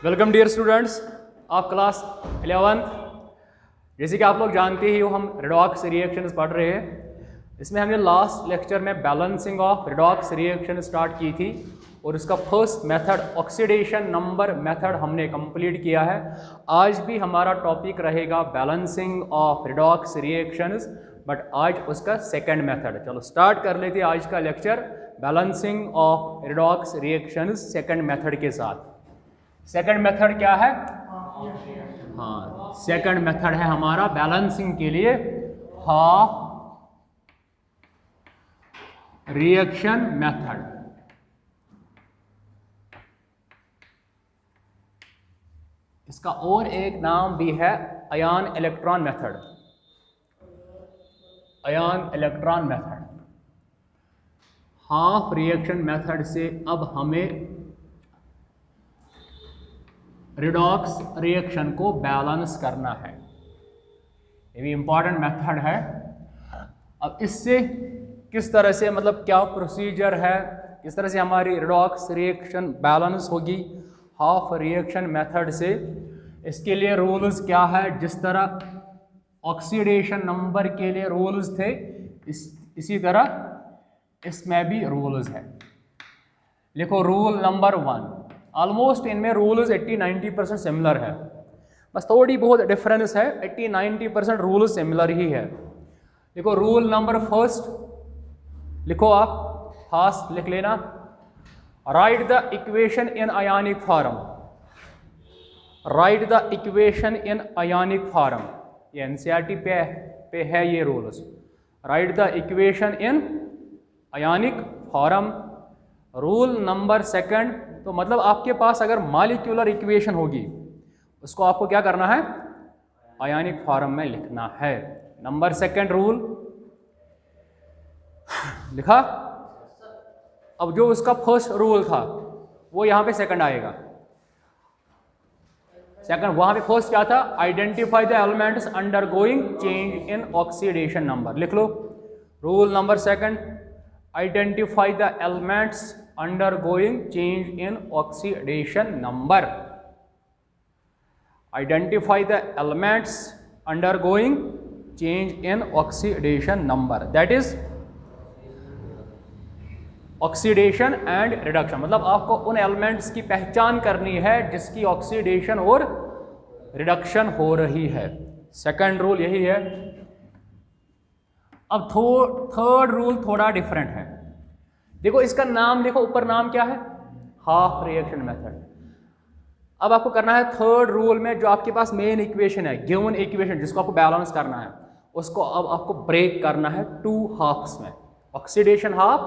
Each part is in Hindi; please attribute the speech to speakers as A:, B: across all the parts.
A: वेलकम डियर स्टूडेंट्स, आप क्लास 11 जैसे कि आप लोग जानते ही हो हम रेडॉक्स रिएक्शंस पढ़ रहे हैं। इसमें हमने लास्ट लेक्चर में balancing of redox reaction start की थी और उसका first method oxidation number method हमने कंप्लीट किया है। आज भी हमारा टॉपिक रहेगा balancing of redox reactions, but आज उसका सेकंड मेथड। चलो स्टार्ट कर लेते हैं आज का lecture balancing of redox reactions second method के साथ। सेकंड मेथड क्या है? हाँ, सेकंड मेथड है हमारा बैलेंसिंग के लिए हाफ रिएक्शन मेथड। इसका और एक नाम भी है ion electron method. Ion electron method. Half reaction method से अब हमें रिडॉक्स रिएक्शन को बैलेंस करना है। ये भी इंपॉर्टेंट मेथड है। अब इससे किस तरह से, मतलब क्या प्रोसीजर है, किस तरह से हमारी रिडॉक्स रिएक्शन बैलेंस होगी हाफ रिएक्शन मेथड से, इसके लिए रूल्स क्या है। जिस तरह ऑक्सीडेशन नंबर के लिए रूल्स थे इसी तरह इसमें भी रूल्स है। लिखो रूल नंबर 1। ऑलमोस्ट इनमें रूल्स 80-90% सिमिलर है, बस थोड़ी बहुत डिफरेंस है। 80-90% रूल्स सिमिलर ही है। देखो रूल नंबर फर्स्ट लिखो, आप फास्ट लिख लेना। Right the equation in ionic form. Right the equation in ionic form. ये एनसीईआरटी पे है ये rules. Right the equation in ionic form. Rule number second, तो मतलब आपके पास अगर मॉलिक्यूलर इक्वेशन होगी उसको आपको क्या करना है? आयनिक फॉर्म में लिखना है। नंबर सेकंड रूल लिखा। अब जो उसका फर्स्ट रूल था वो यहां पे सेकंड आएगा। सेकंड वहां पे फर्स्ट क्या था? Identify the elements undergoing change in oxidation number. लिख लो rule number second, identify the elements undergoing change in oxidation number. Identify the elements undergoing change in oxidation number, that is oxidation and reduction. मतलब आपको उन एलिमेंट्स की पहचान करनी है जिसकी ऑक्सीडेशन और रिडक्शन हो रही है। सेकंड रूल यही है। अब थर्ड रूल थोड़ा डिफरेंट है। देखो इसका नाम देखो, ऊपर नाम क्या है? Half reaction method. अब आपको करना है थर्ड रूल में जो आपके पास मेन इक्वेशन है, गिवन इक्वेशन जिसको आपको बैलेंस करना है, उसको अब आपको ब्रेक करना है टू हाफ्स में, ऑक्सीडेशन हाफ,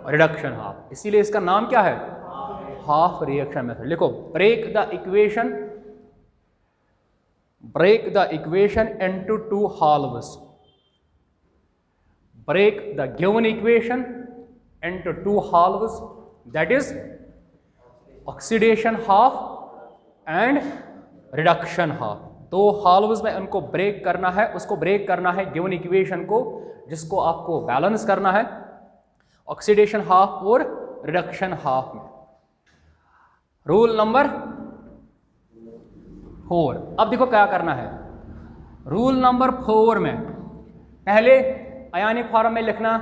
A: रिडक्शन हाफ। इसीलिए इसका नाम क्या है? Half reaction method. लिखो break the equation, break the equation into two halves. Break the given equation into two halves, that is oxidation half and reduction half। दो halves में उनको ब्रेक करना है, उसको ब्रेक करना है गिवन इक्वेशन को जिसको आपको बैलेंस करना है ऑक्सीडेशन हाफ और रिडक्शन हाफ में। Rule number 4। अब देखो क्या करना है। रूल नंबर 4 में पहले आयनिक फॉर्म में लिखना,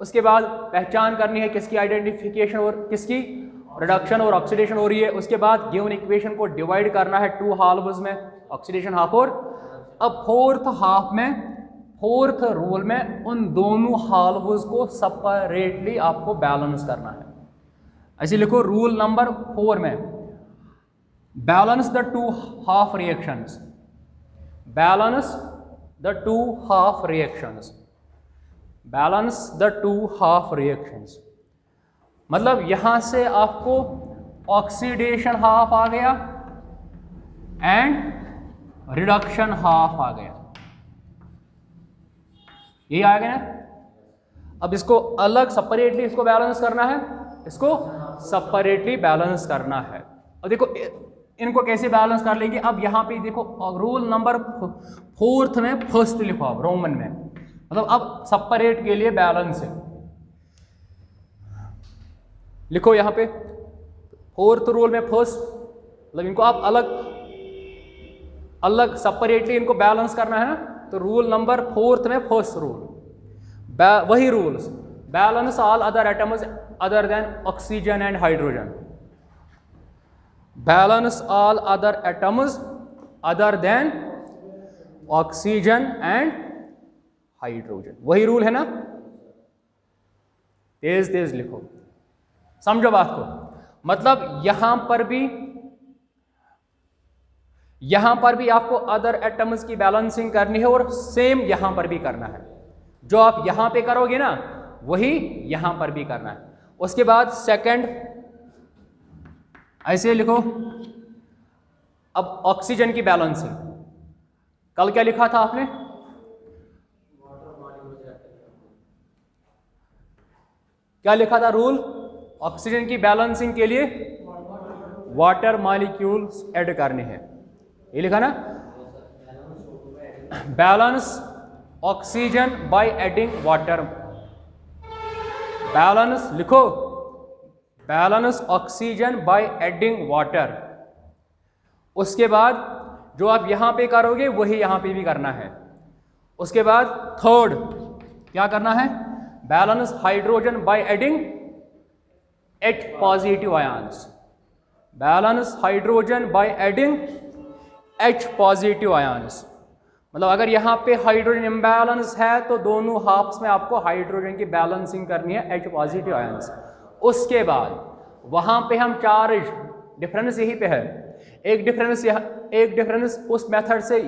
A: उसके बाद पहचान करनी है किसकी आइडेंटिफिकेशन और किसकी रिडक्शन और ऑक्सीडेशन हो रही है। उसके बाद गिवन इक्वेशन को डिवाइड करना है टू हाल्व्स में, ऑक्सीडेशन हाफ और। अब फोर्थ हाफ में, फोर्थ रूल में उन दोनों हाल्व्स को सेपरेटली आपको बैलेंस करना है। ऐसे लिखो रूल नंबर 4 में, balance the two half reactions. Balance the two half reactions. Balance the two half reactions मतलब यहां से आपको ऑक्सीडेशन हाफ आ गया एंड रिडक्शन हाफ आ गया। ये आ गया ना। अब इसको अलग सेपरेटली इसको बैलेंस करना है, इसको सेपरेटली बैलेंस करना है। और देखो इनको कैसे बैलेंस कर लेंगे। अब यहाँ पे देखो रूल नंबर 4 में फर्स्ट लिखो, आप रोमन में मतलब अब सेपरेट के लिए बैलेंस है। लिखो यहाँ पे फोर्थ रूल में फर्स्ट, मतलब इनको आप अलग अलग सेपरेटली इनको बैलेंस करना है ना, तो रूल नंबर फोर्थ में फर्स्ट रूल वही rules, balance all other atoms other than oxygen and hydrogen, balance all other atoms other than oxygen and hydrogen, वही रूल है ना। तेज तेज लिखो, समझो बात को। मतलब यहां पर भी आपको अदर एटम्स की बैलेंसिंग करनी है और सेम यहां पर भी करना है। जो आप यहां पे करोगे ना वही यहां पर भी करना है। उसके बाद सेकंड ऐसे लिखो, अब ऑक्सीजन की बैलेंसिंग, कल क्या लिखा था आपने? क्या लिखा था रूल? ऑक्सीजन की बैलेंसिंग के लिए वाटर मॉलिक्यूल्स ऐड करने हैं, ये लिखा ना, balance oxygen by adding water, balance लिखो, balance oxygen by adding water. उसके बाद जो आप यहां पे करोगे वही यहां पे भी करना है। उसके बाद थर्ड क्या करना है? Balance hydrogen by adding H positive ions, balance hydrogen by adding H positive ions. मतलब अगर यहाँ पे हाइड्रोजन इम्बैलेंस है तो दोनों हाफ्स में आपको हाइड्रोजन की बैलेंसिंग करनी है H पॉजिटिव आयंस। उसके बाद वहाँ पे हम चार्ज, डिफरेंस यहीं पे है, एक डिफरेंस उस मेथड से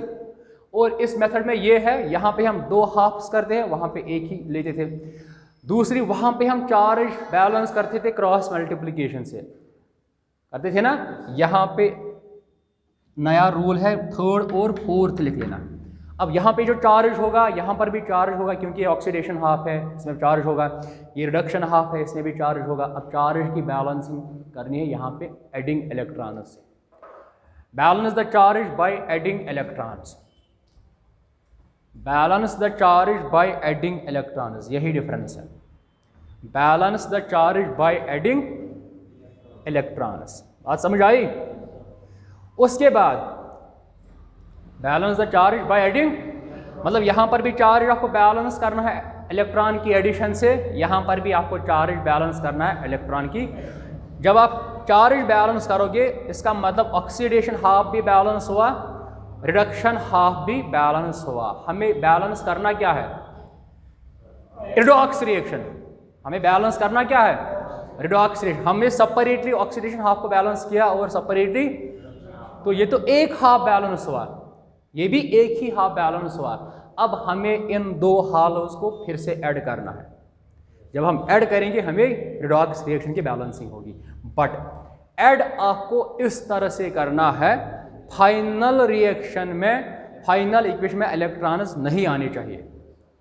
A: और इस मेथड में ये है, यहाँ पे हम दो हाफ्स करते हैं, वहाँ पे एक ही लेते थे। दूसरी वहाँ पे हम चार्ज बैलेंस करते थे क्रॉस मल्टीप्लिकेशन से, करते थे ना। यहाँ पे नया रूल है, थर्ड और फोर्थ लिख लेना। अब यहाँ पे जो चार्ज होगा यहाँ पर भी चार्ज होगा, क्योंकि ये ऑक्सीडेशन हाफ है इसमें चार्ज होगा, ये रिडक्शन हाफ है इसमें भी चार्ज होगा। अब चार्ज की बैलेंसिंग करनी है यहाँ पे एडिंग इलेक्ट्रॉन्स से, balance the charge by adding electrons, balance the charge by adding electrons, यही डिफरेंस है, balance the charge by adding electrons. बात समझ आई? उसके बाद balance the charge by adding, मतलब यहां पर भी चार्ज आपको बैलेंस करना है इलेक्ट्रॉन की एडिशन से, यहां पर भी आपको चार्ज बैलेंस करना है इलेक्ट्रॉन की। जब आप चार्ज बैलेंस करोगे इसका मतलब ऑक्सीडेशन हाफ भी बैलेंस हुआ, रिडक्शन हाफ भी बैलेंस हुआ। हमें बैलेंस करना क्या है? Redox reaction. हमें बैलेंस करना क्या है? Redox reaction. हमने सेपरेटली ऑक्सीडेशन हाफ को बैलेंस किया और सेपरेटली, तो ये तो एक हाफ बैलेंस हुआ, ये भी एक ही हाफ बैलेंस हुआ। अब हमें इन दो हालों को फिर से ऐड करना है। जब हम ऐड करेंगे हमें रिडॉक्स रिएक्शन की बैलेंसिंग होगी। बट ऐड आपको इस तरह से करना है, फाइनल रिएक्शन में, फाइनल इक्वेशन में इलेक्ट्रॉन्स नहीं आने चाहिए।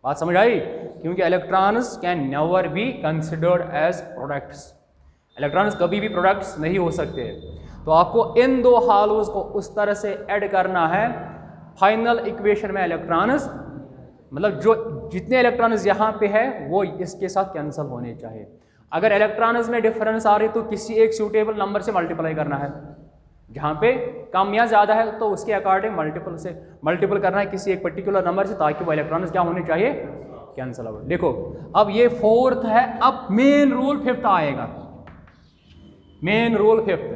A: बात समझ आई? क्योंकि electrons can never be considered as products, electrons कभी भी प्रोडक्ट्स नहीं हो सकते। तो आपको इन दो हालों को उस तरह से ऐड करना है फाइनल इक्वेशन में इलेक्ट्रॉन्स, मतलब जो जितने इलेक्ट्रॉन्स यहाँ पे है वो इसके साथ कैंसिल होने चाहिए। अगर इलेक्ट्रॉन्स में डिफरेंस आ रही तो किसी एक सूटेबल नंबर से मल्टीप्लाई करना है, जहाँ पे कम या ज़्यादा है तो उसके अकॉर्डिंग मल्टीपल करना है किसी एक पर्टिकुलर नंबर से, ताकि वो इलेक्ट्रॉन्स क्या होने चाहिए? Cancel out. देखो अब ये फोर्थ है, अब मेन रूल फिफ्थ आएगा। Main rule fifth,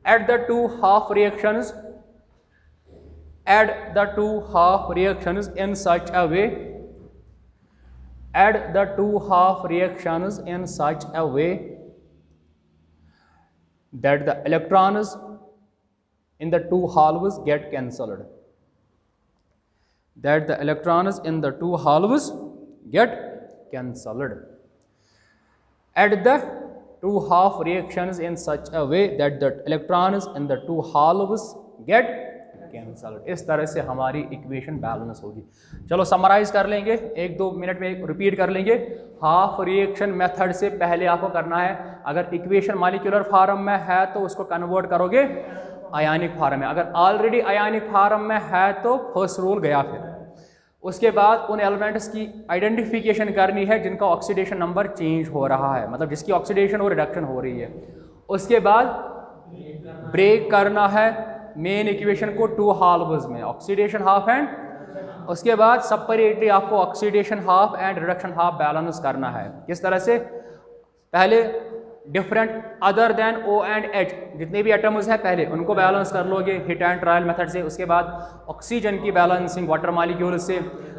A: at the two half reactions, add the two half reactions in such a way, add the two half reactions in such a way that the electrons in the two halves get cancelled, that the electrons in the two halves get cancelled. Add the two half reactions in such a way that the electrons in the two halves get cancelled. इस तरह से हमारी इक्वेशन बैलेंस होगी। चलो समराइज कर लेंगे, एक दो मिनट में रिपीट कर लेंगे। हाफ रिएक्शन मेथड से पहले आपको करना है, अगर इक्वेशन मॉलिक्यूलर फॉर्म में है तो उसको कन्वर्ट करोगे आयनिक फॉर्म में, अगर ऑलरेडी आयनिक फॉर्म में है तो फर्स्ट रूल गया। फिर उसके बाद उन एलिमेंट्स की आइडेंटिफिकेशन करनी है जिनका ऑक्सीडेशन नंबर चेंज हो रहा है, मतलब जिसकी ऑक्सीडेशन और रिडक्शन हो रही है। उसके बाद ब्रेक करना है मेन इक्वेशन को 2 हाल्व्स में, ऑक्सीडेशन हाफ एंड, उसके बाद सेपरेटली आपको oxidation half and reduction half balance करना है। किस तरह से? पहले different other than O and H जितने भी एटम्स हैं पहले उनको बैलेंस कर लोगे हिट एंड ट्रायल मेथड से। उसके बाद ऑक्सीजन की बैलेंसिंग वाटर मॉलिक्यूल से,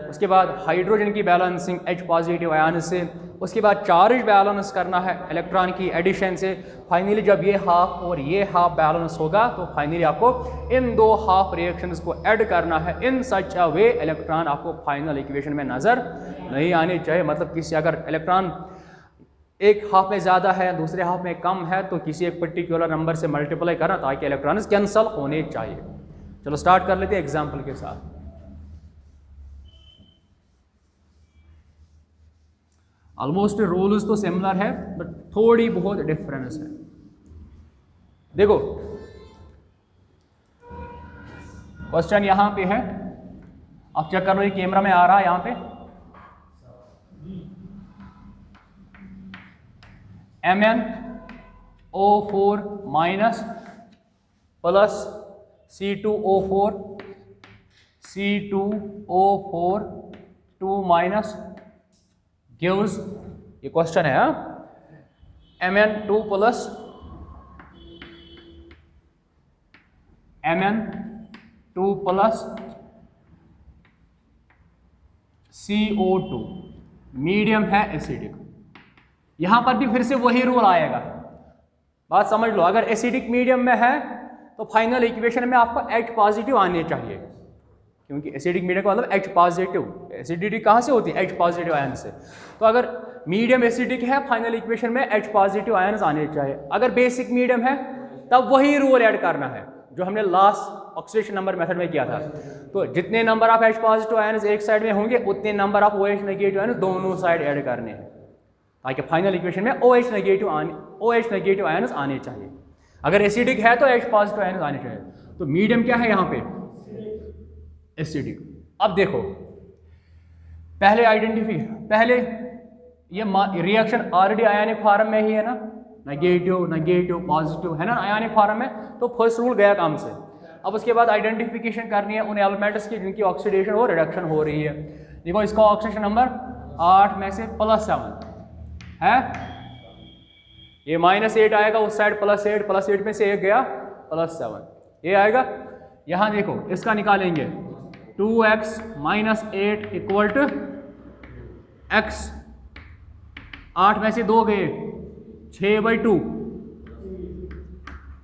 A: उसके बाद हाइड्रोजन की बैलेंसिंग H पॉजिटिव आयन से, उसके बाद चार्ज बैलेंस करना है इलेक्ट्रॉन की एडिशन से। फाइनली जब ये हाफ और ये हाफ बैलेंस होगा तो फाइनली आपको इन 2 हाफ रिएक्शंस को ऐड करना है इन सच अ वे इलेक्ट्रॉन आपको फाइनल इक्वेशन में नज़र नहीं आने चाहिए। मतलब किसी अगर इलेक्ट्रॉन एक हाफ में ज़्यादा है दूसरे हाफ में कम है तो किसी एक पर्टिकुलर नंबर से मल्टीप्लाई करना ताकि इलेक्ट्रॉन्स कैंसल होने चाहिए। चलो स्टार्ट कर लेते हैं एग्जाम्पल के साथ। ऑलमोस्ट रूल्स तो सिमिलर है बट थोड़ी बहुत डिफरेंस है। देखो क्वेश्चन यहां पे है, आप चेक कर लो, ये कैमरा में आ रहा है यहां पे। MnO4 minus plus C2O4 C2O4 2 minus gives, ये क्वेश्चन है हाँ, Mn2 plus Mn2 plus CO2 medium है एसिडिक। यहां पर भी फिर से वही रूल आएगा, बात समझ लो। अगर एसिडिक मीडियम में है तो फाइनल इक्वेशन में आपको H पॉजिटिव आने चाहिए, क्योंकि एसिडिक मीडियम का मतलब H पॉजिटिव, एसिडिटी कहाँ से होती है? H पॉजिटिव आयन से। तो अगर मीडियम एसिडिक है फाइनल इक्वेशन में H पॉजिटिव आयन्स आने चाहिए। अगर बेसिक मीडियम है तब वही रूल ऐड करना है जो हमने लास्ट ऑक्सीडेशन नंबर मेथड में किया था। तो जितने number of H positive ions एक साइड में होंगे उतने number of OH negative ions दोनों साइड ऐड करने हैं ताकि फाइनल इक्वेशन में OH नेगेटिव आयन्स आने चाहिए। अगर एसिडिक है तो H पॉजिटिव आयन्स आने चाहिए। तो मीडियम क्या है यहाँ पे? एसिडिक। अब देखो पहले पहले ये रिएक्शन ऑलरेडी आयनिक फॉर्म में ही है ना, नेगेटिव पॉजिटिव है ना आयनिक फॉर्म में, तो फर्स्ट रूल गया काम से। अब उसके बाद आइडेंटिफिकेशन करनी है उन एलिमेंट्स की जिनकी ऑक्सीडेशन और रिडक्शन हो रही है। देखो इसका ऑक्सीडेशन नंबर 8 में से +7 है, ये -8 आएगा, उस साइड +8 में से एक गया +7, ये आएगा। यहां देखो इसका निकालेंगे 2x - 8 = x, 8 में से 2 गए 6/2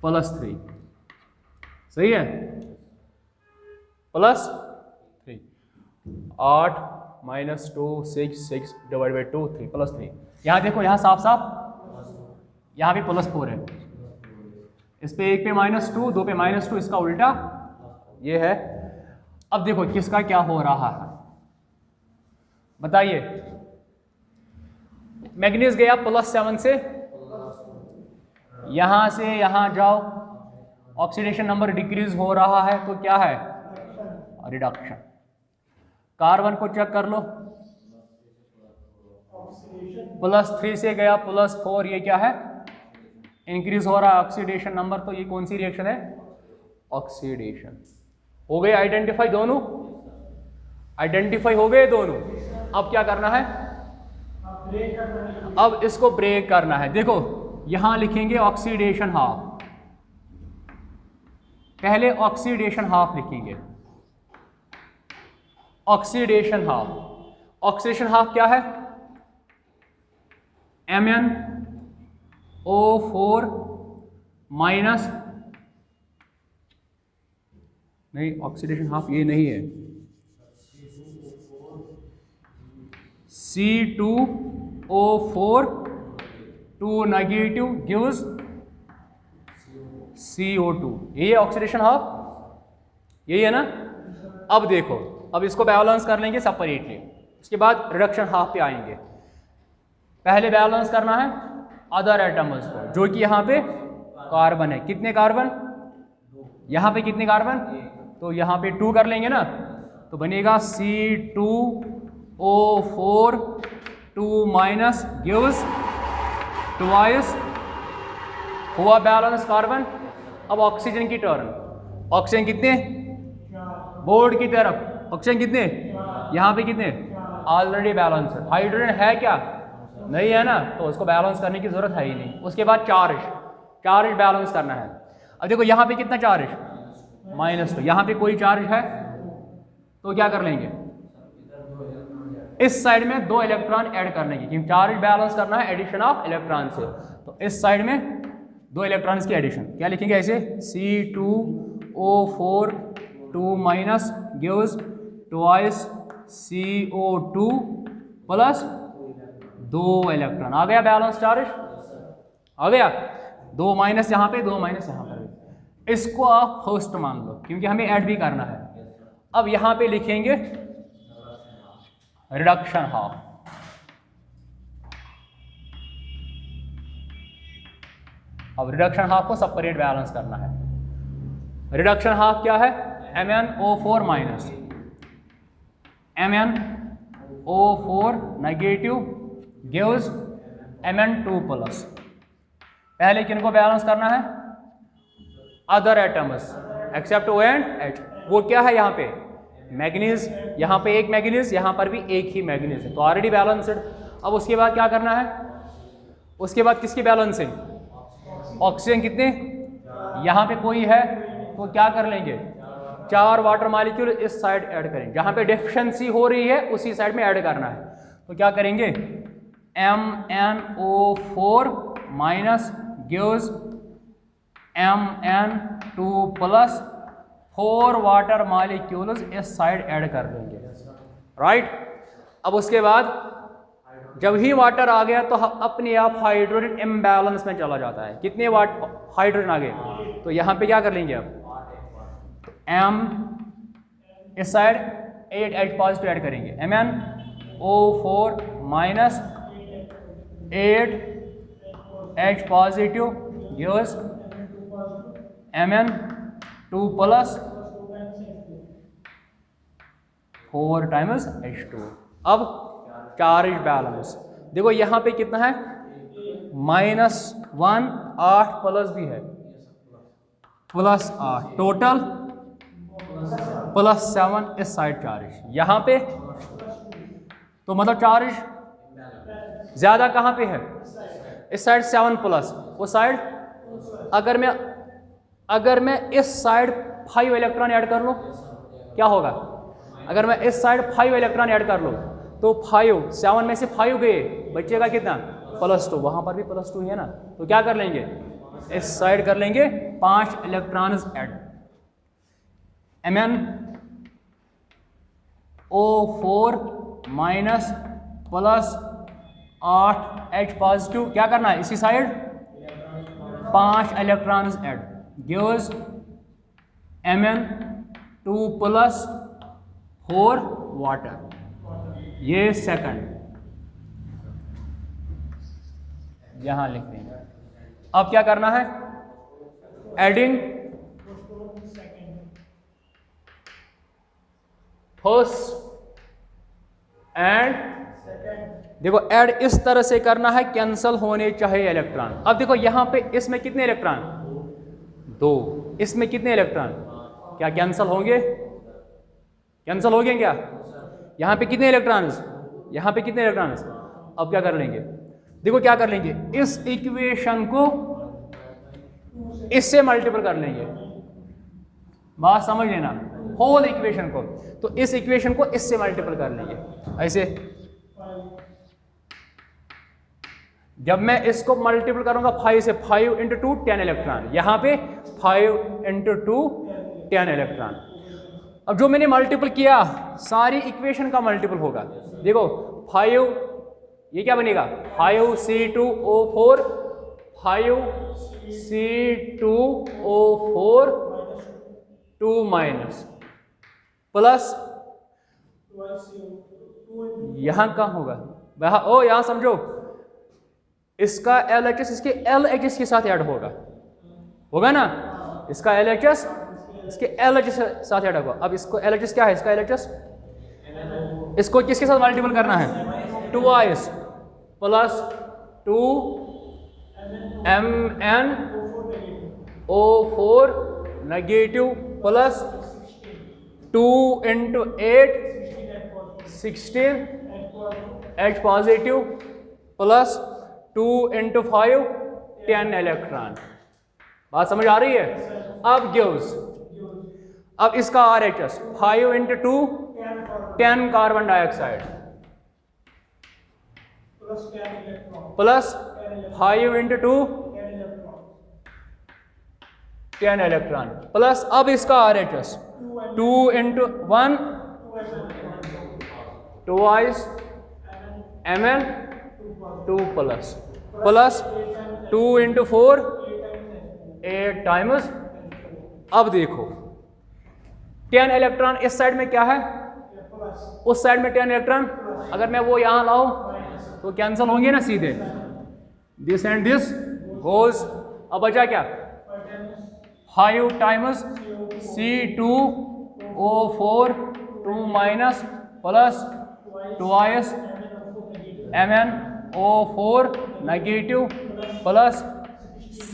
A: +3, सही है, +3, 8 - 2 6 / 2 3 +3। यहाँ देखो यहाँ साफ यहाँ भी +4 है, इस पे 1 पे -2 2 पे -2, इसका उल्टा ये है। अब देखो किसका क्या हो रहा है बताइए। मैग्नीज गया +7 से यहां जाओ, ऑक्सीडेशन नंबर डिक्रीज हो रहा है तो क्या है? रिडक्शन। कार्बन को चेक कर लो, +3 से गया +4, ये क्या है? इंक्रीज हो रहा है ऑक्सीडेशन नंबर। तो ये कौन सी रिएक्शन है? ऑक्सीडेशन। हो गए आइडेंटिफाई दोनों, हो गए दोनों। अब क्या करना है? अब इसको ब्रेक करना है। देखो यहां लिखेंगे ऑक्सीडेशन हाफ, पहले ऑक्सीडेशन हाफ लिखेंगे। ऑक्सीडेशन हाफ क्या है? MnO4 माइनस, नहीं ऑक्सीडेशन हाफ ये नहीं है, C2O4 2 नेगेटिव गिव्स CO2, ये है ऑक्सीडेशन हाफ, यही है ना। अब देखो अब इसको बैलेंस कर लेंगे सेपरेटली, उसके बाद रिडक्शन हाफ पे आएंगे। पहले बैलेंस करना है अदर एटम्स को, जो कि यहाँ पे कार्बन है। कितने कार्बन? यहाँ पे कितने कार्बन? तो यहाँ पे 2 कर लेंगे ना, तो बनेगा C2O4 2 माइनस गिव्स ट्वाइस, हुआ बैलेंस कार्बन। अब ऑक्सीजन की टर्न, ऑक्सीजन कितने बोर्ड की तरफ, ऑक्सीजन कितने यहाँ पे कितने, ऑलरेडी बैलेंस है। हाइड्रोजन है क्या, नहीं है ना, तो उसको बैलेंस करने की जरूरत है ही नहीं। उसके बाद चार्ज बैलेंस करना है। अब देखो यहाँ पे कितना चार्ज, -2, यहाँ पे कोई चार्ज है तो क्या कर लेंगे, इस साइड में 2 इलेक्ट्रॉन ऐड करने की, क्योंकि चार्ज बैलेंस करना है एडिशन ऑफ इलेक्ट्रॉन से। तो इस साइड में 2 इलेक्ट्रॉन्स की एडिशन, क्या लिखेंगे ऐसे, C2O4 2 minus gives twice CO2 plus 2 electron. आ गया बैलेंस चार्ज, आ गया। 2 माइनस यहाँ पे, 2 माइनस यहाँ पर। इसको आप फर्स्ट मान लो क्योंकि हमें ऐड भी करना है। अब यहाँ पे लिखेंगे रिडक्शन हाफ। अब रिडक्शन हाफ को सेपरेट बैलेंस करना है। रिडक्शन हाफ क्या है, MnO4 minus MnO4 negative gives Mn2 plus. पहले किनको बैलेंस करना है, other atoms except O and H। वो क्या है यहाँ पे, मैग्नीज, यहाँ पे एक मैग्नीज, यहाँ पर भी एक ही मैग्नीज है, तो ऑलरेडी बैलेंस्ड। अब उसके बाद क्या करना है, उसके बाद किसकी बैलेंसिंग, ऑक्सीजन कितने, यहाँ पे कोई है तो क्या कर लेंगे, 4 वाटर मॉलिक्यूल इस साइड ऐड करेंगे। जहाँ पे डेफिशिएंसी हो रही है उसी साइड में ऐड करना है। तो क्या करेंगे, MnO4 minus gives Mn2 plus 4 water molecules इस साइड ऐड कर देंगे, राइट। अब उसके बाद जब ही वाटर आ गया तो अपने आप हाइड्रोजन इम्बैलेंस में चला जाता है। कितने हाइड्रोजन आ गए, तो यहाँ पे क्या कर लेंगे, अब M इस साइड 8 H पॉजिटिव ऐड करेंगे, MnO4 minus 8 H positive gives Mn2 plus 4 times H2। अब चार्ज बैलेंस देखो यहाँ पे कितना है, -1 8 प्लस भी है, +8 टोटल +7 इस साइड चार्ज। यहाँ पे तो मतलब चार्ज ज्यादा कहाँ पे है, इस साइड 7 प्लस, वो साइड अगर मैं इस साइड 5 इलेक्ट्रॉन ऐड कर लूँ क्या होगा, अगर मैं इस साइड 5 इलेक्ट्रॉन ऐड कर लूँ तो 7 में से 5 गए, बचेगा कितना, +2। वहाँ पर भी +2 है ना, तो क्या कर लेंगे, इस साइड कर लेंगे 5 electrons add. MnO4 minus plus 8 H positive, क्या करना है, इसी side 5 electrons add gives Mn2 plus 4 water. ये सेकंड यहां लिख देंगे। अब क्या करना है, एडिंग फर्स्ट एंड, देखो ऐड इस तरह से करना है कैंसल होने चाहिए इलेक्ट्रॉन। अब देखो यहां पे इसमें कितने इलेक्ट्रॉन, 2, इसमें कितने इलेक्ट्रॉन, क्या कैंसल होंगे, कैंसल हो गए क्या, यहाँ पे कितने इलेक्ट्रॉन्स, यहाँ पे कितने इलेक्ट्रॉन्स। अब क्या कर लेंगे, देखो क्या कर लेंगे, इस इक्वेशन को इससे मल्टीपल कर लेंगे, बात समझ लेना, होल इक्वेशन को। तो इस इक्वेशन को इससे मल्टीपल कर लेंगे ऐसे। जब मैं इसको मल्टीपल करूंगा 5 से, 5 × 2 10 इलेक्ट्रॉन, यहाँ पे 5 × 2 10 इलेक्ट्रॉन। अब जो मैंने मल्टीपल किया सारी इक्वेशन का मल्टीपल होगा। देखो 5, ये क्या बनेगा, 5C2O4 5C2O4 2 माइनस प्लस, यहां कहाँ होगा, ओ यहां समझो, इसका LHS इसके LHS के साथ ऐड होगा ना, इसका LHS इसके LHS के साथ ऐड होगा। अब इसको LHS क्या है, इसका LHS इसको किसके साथ मल्टीपल करना है, twice plus 2mnO4 negative plus 2 × 8 16 H positive plus 2 × 5 10 electron. बात समझ आ रही है? अब गिव्स, अब इसका RHS 5 × 2 10 carbon dioxide plus 5 × 2 10 electron plus अब इसका RHS 2 × 1 twice Mn 2 plus 2 × 4 8 times. अब देखो 10 इलेक्ट्रॉन इस साइड में क्या है, उस साइड में 10 इलेक्ट्रॉन, अगर मैं वो यहां लाऊं तो कैंसिल होंगे ना सीधे, दिस एंड दिस गोज। अब बचा क्या, 5 times C2O4 2 minus plus twice MnO4 negative plus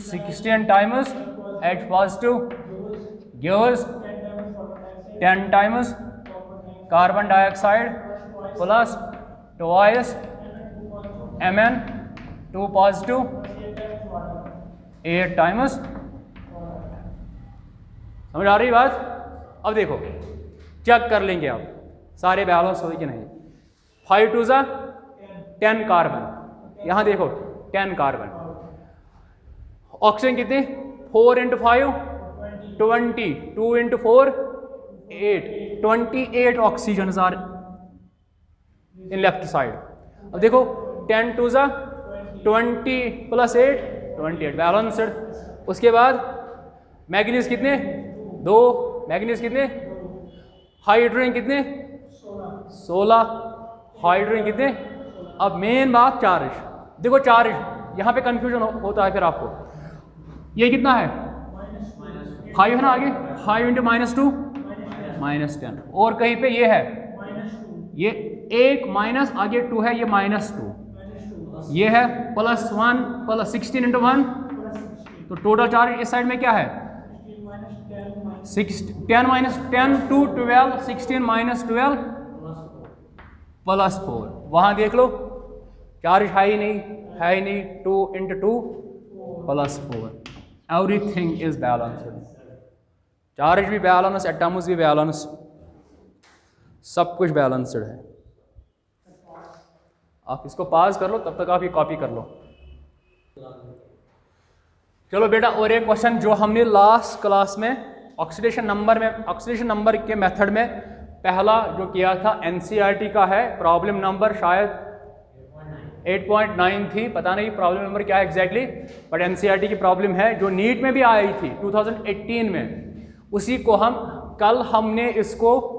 A: 16 times H positive gives 10 times carbon dioxide plus twice Mn2 positive 8 times. समझ आ रही बात? अब देखो चेक कर लेंगे आप सारे बैलेंस हुए कि नहीं। 5 2 ज़ा 10 कार्बन, यहाँ देखो 10 कार्बन, ऑक्सीजन कितने 4 × 5 20, 2 × 4 8, 28 oxygen are in left side. अब देखो 10 2 ज़ा 20 प्लस 8 28 बैलेंस्ड। उसके बाद मैग्नीज कितने 2, मैग्नीज कितने, हाइड्रोजन कितने 16, हाइड्रोजन कितने। अब मेन बात चार्ज, देखो चार्ज यहाँ पे कंफ्यूजन होता है फिर आपको, ये कितना है 5 है ना, आगे 5 × -2 -10, और कहीं पे ये है ये 1 माइनस आगे 2 है, ये -2, ये है +1 प्लस 16 × 1, तो टोटल चार्ज इस साइड में क्या है 10 - 10 2 12 16 - 12 +4। वहां देख लो चार्ज है ही नहीं, 2 × 2 +4, एवरीथिंग इज बैलेंस्ड, चार्ज भी बैलेंस, एटम्स भी बैलेंस, सब कुछ बैलेंस्ड है। आप इसको पास कर लो, तब तक आप ये कॉपी कर लो। चलो बेटा, और एक क्वेश्चन जो हमने लास्ट क्लास में ऑक्सीडेशन नंबर के मेथड में पहला जो किया था एनसीईआरटी का है, प्रॉब्लम नंबर शायद 8.9 थी, पता नहीं प्रॉब्लम नंबर क्या है एग्जैक्टली, बट एनसीईआरटी की प्रॉब्लम है जो नीट में भी आई थी 2018 में। उसी को हमने इसको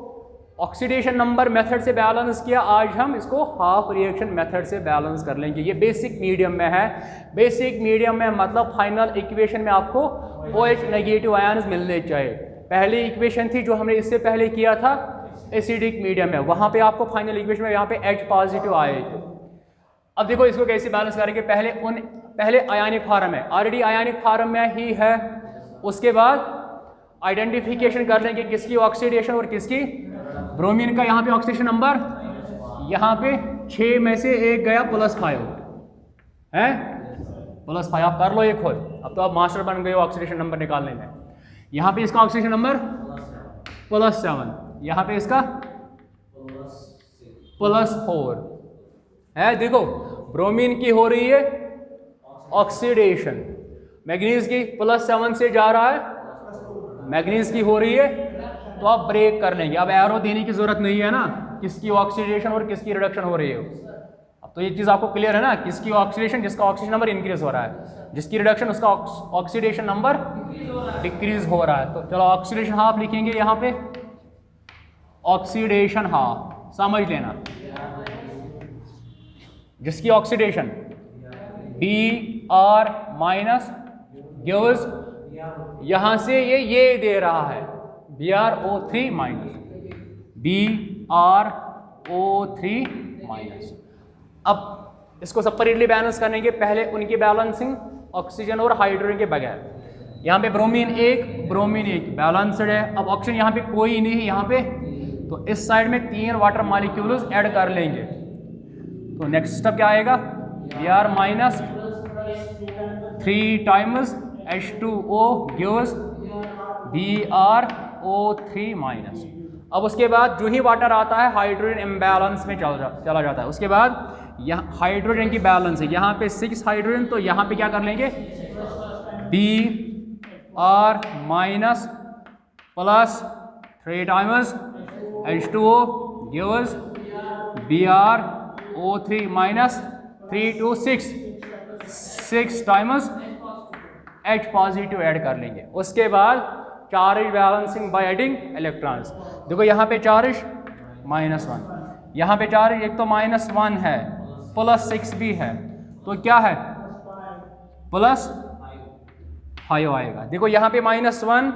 A: ऑक्सीडेशन नंबर मेथड से बैलेंस किया, आज हम इसको हाफ रिएक्शन मेथड से बैलेंस कर लेंगे। ये बेसिक मीडियम में है, बेसिक मीडियम में मतलब फाइनल इक्वेशन में आपको OH नेगेटिव आयन्स मिलने चाहिए। पहली इक्वेशन थी जो हमने इससे पहले किया था एसिडिक मीडियम में, वहाँ पे आपको फाइनल इक्वेशन में यहाँ पे H पॉजिटिव आए थे। अब देखो इसको कैसे बैलेंस करेंगे, पहले आयनिक फार्म है, ऑलरेडी आयनिक फार्म में ही है, उसके बाद आइडेंटिफिकेशन कर लेंगे किसकी ऑक्सीडेशन और किसकी ब्रोमीन का। यहाँ पे ऑक्सीडेशन नंबर यहाँ पे 6 में से एक गया +5 है, +5 आप कर लो ये खुद, अब तो आप मास्टर बन गए हो ऑक्सीडेशन नंबर निकालने में। यहाँ पे इसका ऑक्सीडेशन नंबर +7, यहाँ पे इसका +4 है। देखो ब्रोमीन की हो रही है ऑक्सीडेशन, मैग्नीज की +7 से जा रहा है, मैग्नीज की हो रही है, तो आप ब्रेक कर लेंगे। अब एरो देने की जरूरत नहीं है ना, किसकी ऑक्सीडेशन और किसकी रिडक्शन हो रही है। अब तो ये चीज़ आपको क्लियर है ना, किसकी ऑक्सीडेशन, जिसका ऑक्सीजन नंबर इंक्रीज हो रहा है, जिसकी रिडक्शन उसका ऑक्सीडेशन नंबर डिक्रीज हो रहा है। तो चलो ऑक्सीडेशन हाफ लिखेंगे यहाँ पे, ऑक्सीडेशन हाफ समझ लेना, जिसकी ऑक्सीडेशन Br माइनस गिव्स, यहां से ये दे रहा है BrO3 minus, Br O3 minus. अब इसको सेपरेटली बैलेंस करने के पहले उनकी बैलेंसिंग ऑक्सीजन और हाइड्रोजन के बगैर। यहाँ पे ब्रोमीन एक बैलेंस्ड है। अब ऑक्सीजन यहाँ पे कोई नहीं है यहाँ पे, तो इस साइड में 3 वाटर मॉलिक्यूल्स ऐड कर लेंगे। तो नेक्स्ट स्टेप क्या आएगा, Br minus 3 times H2O gives BrO3 minus. अब उसके बाद जो ही वाटर आता है हाइड्रोजन इम्बैलेंस में चला जाता है। उसके बाद यहाँ हाइड्रोजन की बैलेंस है, यहाँ पे 6 हाइड्रोजन, तो यहाँ पे क्या कर लेंगे Br minus plus 3 times H2O gives BrO3 minus 3 to 6 times H positive add कर लेंगे। उसके बाद charge balancing by adding electrons. देखो यहाँ पे चार्ज -1, यहाँ पे चार्ज एक तो -1 है, +6 भी है, तो क्या है +5 आएगा। देखो यहाँ पे -1,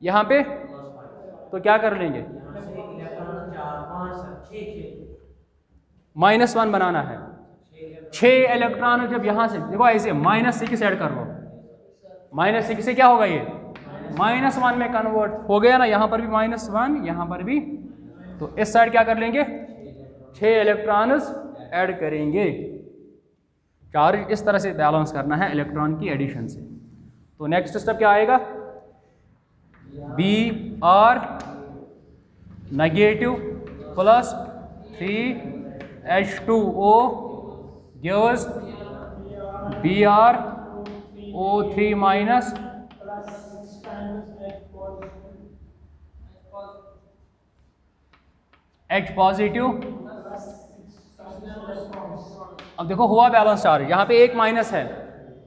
A: यहाँ पे तो क्या कर लेंगे -1 बनाना है। 6 इलेक्ट्रॉन जब यहाँ से देखो ऐसे -6 ऐड कर लो, -6 से क्या होगा ये -1 में कन्वर्ट हो गया ना, यहाँ पर भी -1, यहाँ पर भी, तो इस साइड क्या कर लेंगे 6 इलेक्ट्रॉन्स ऐड करेंगे। चार्ज इस तरह से बैलेंस करना है इलेक्ट्रॉन की एडिशन से। तो नेक्स्ट स्टेप क्या आएगा, Br negative plus 3 H2O gives BrO3 minus H positive. अब देखो हुआ बैलेंस चार्ज, यहाँ पे एक माइनस है,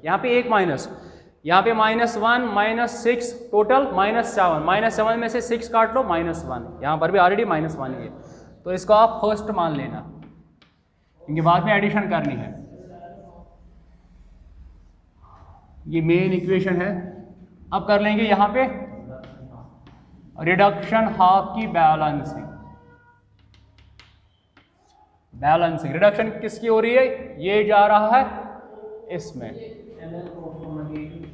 A: यहाँ पे एक माइनस, यहाँ पे -1 -6 टोटल -7, -7 में से 6 काट लो -1, यहाँ पर भी ऑलरेडी -1 ही है, तो इसको आप फर्स्ट मान लेना, क्योंकि बाद में एडिशन करनी है। ये मेन इक्वेशन है। अब कर लेंगे यहाँ पे रिडक्शन हाफ की बैलेंसिंग। रिडक्शन किसकी हो रही है, ये जा रहा है इसमें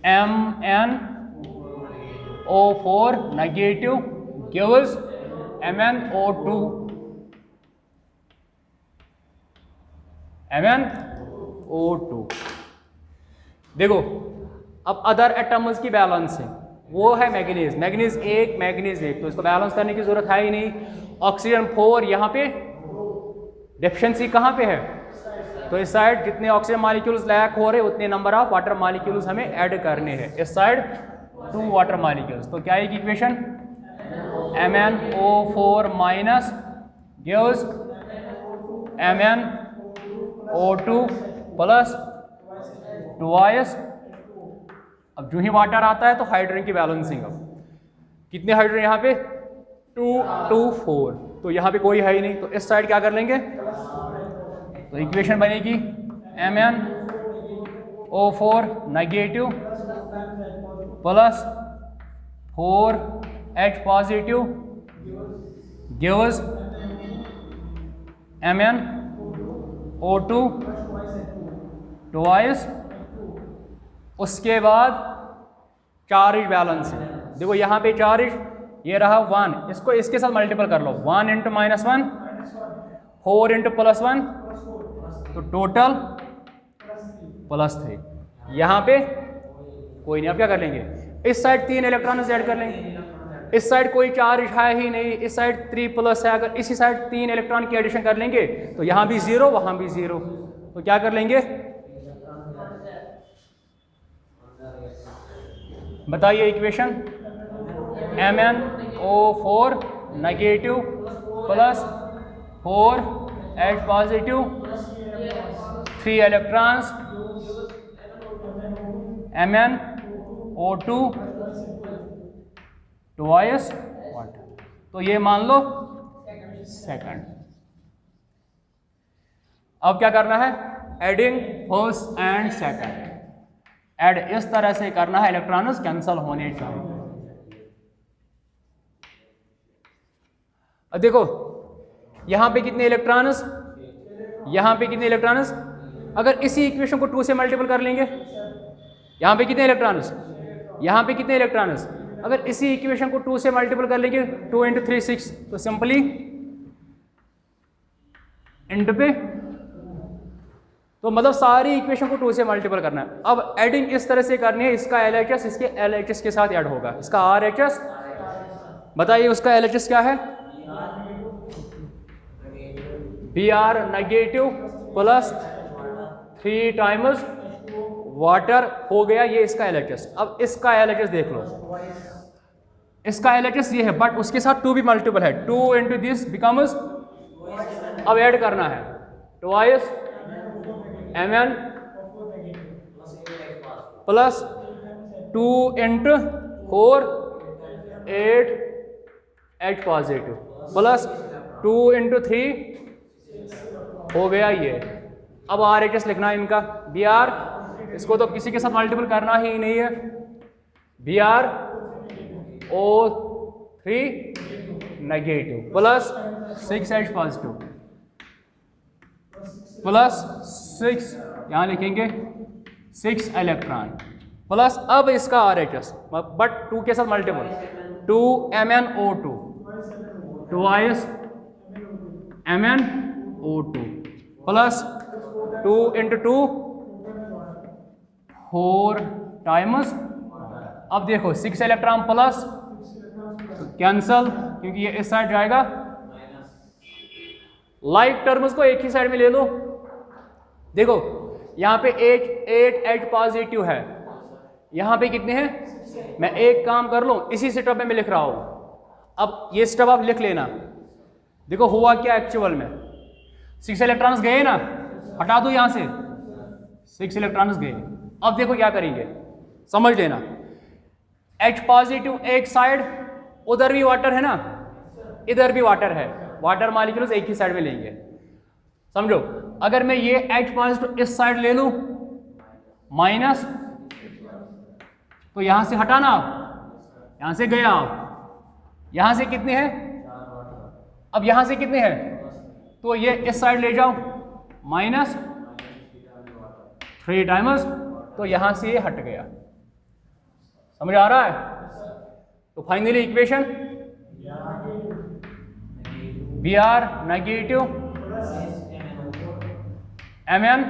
A: MnO4 नेगेटिव गिव्स MnO2 देखो अब अदर एटम्स की बैलेंसिंग, वो है मैग्नीज 1, तो इसको बैलेंस करने की जरूरत है ही नहीं। ऑक्सीजन 4, यहाँ पे डेफिशिएंसी कहाँ पे है, तो इस साइड जितने ऑक्सीजन मॉलिक्यूल्स लैक हो रहे उतने नंबर ऑफ वाटर मॉलिक्यूल्स हमें ऐड करने हैं। इस साइड 2 वाटर मॉलिक्यूल्स, तो क्या है कि equation MnO4 minus gives MnO2 plus twice. अब जो ही वाटर आता है तो हाइड्रोजन की बैलेंसिंग, अब कितने हाइड्रोजन यहाँ पे 2 2 4, तो यहाँ पे कोई है ही नहीं, तो इस साइड क्या कर लेंगे, तो इक्वेशन बनेगी MnO4 negative plus 4H positive gives MnO2 twice. उसके बाद चार्ज बैलेंसिंग, देखो यहाँ पे चार्ज ये रहा 1, इसको इसके साथ मल्टीपल कर लो, 1 × -1 4 × +1, तो टोटल +3। यहाँ पे कोई नहीं, अब क्या कर लेंगे, इस साइड 3 इलेक्ट्रॉन ऐड कर लेंगे, इस साइड कोई चार्ज है ही नहीं, इस साइड 3+ है, अगर इसी साइड 3 इलेक्ट्रॉन की एडिशन कर लेंगे तो यहाँ भी 0 वहाँ भी 0, तो क्या कर लेंगे बताइए equation, MnO4 negative plus 4H positive 3 electrons MnO2 twice water, तो ये मान लो सेकंड। अब क्या करना है, adding first and second, add इस तरह से करना है इलेक्ट्रॉन्स कैंसल होने चाहिए। देखो यहाँ पे कितने इलेक्ट्रॉन्स, यहाँ पे कितने इलेक्ट्रॉन्स, अगर इसी इक्वेशन को 2 से मल्टीपल कर लेंगे, यहाँ पे कितने इलेक्ट्रॉन्स, यहाँ पे कितने इलेक्ट्रॉन्स, अगर इसी इक्वेशन को 2 से मल्टीपल कर लेंगे 2 × 3 6, तो सिंपली इंटू पे, तो मतलब सारी इक्वेशन को 2 से मल्टीपल करना है। अब एडिंग इस तरह से करनी है, इसका LHS इसके LHS के साथ ऐड होगा, इसका RHS, बताइए उसका LHS क्या है, Br negative plus 3 times water हो गया, ये इसका LHS। अब इसका LHS देख लो, इसका LHS ये है, बट उसके साथ 2 भी मल्टीपल है, 2 × दिस बिकम्स, अब ऐड करना है twice Mn plus 2 × 4 8 H positive plus 2 × 3 हो गया ये। अब RHS लिखना है इनका, Br, इसको तो किसी के साथ मल्टीपल करना ही नहीं है, Br O3 negative plus 6H positive plus 6, यहाँ लिखेंगे 6 इलेक्ट्रॉन प्लस, अब इसका RHS बट 2 के साथ multiple, 2 MnO2 twice MnO2 plus 2 × 2 4 times, अब देखो 6 इलेक्ट्रॉन प्लस कैंसल, क्योंकि ये इस साइड जाएगा, लाइक टर्म्स को एक ही साइड में ले लो। देखो यहाँ पे 8 H पॉजिटिव है, यहाँ पे कितने हैं, मैं एक काम कर लूँ, इसी स्टेप में मैं लिख रहा हूँ, अब ये स्टेप आप लिख लेना। देखो हुआ क्या एक्चुअल में, 6 इलेक्ट्रॉन्स गए ना, हटा दो यहाँ से, 6 इलेक्ट्रॉन्स गए। अब देखो क्या करेंगे, समझ लेना, H पॉजिटिव एक साइड, उधर भी वाटर है ना, इधर भी वाटर है, वाटर मॉलिक्यूल्स एक ही साइड में लेंगे, समझो। अगर मैं ये H पॉजिटिव इस साइड ले लूं माइनस, तो यहां से हटाना, यहां से गया, यहां से कितने हैं, अब यहां से कितने हैं, तो ये इस साइड ले जाओ माइनस 3 टाइम्स, तो यहां से ये हट गया, समझ आ रहा है। तो finally equation Br negative Mn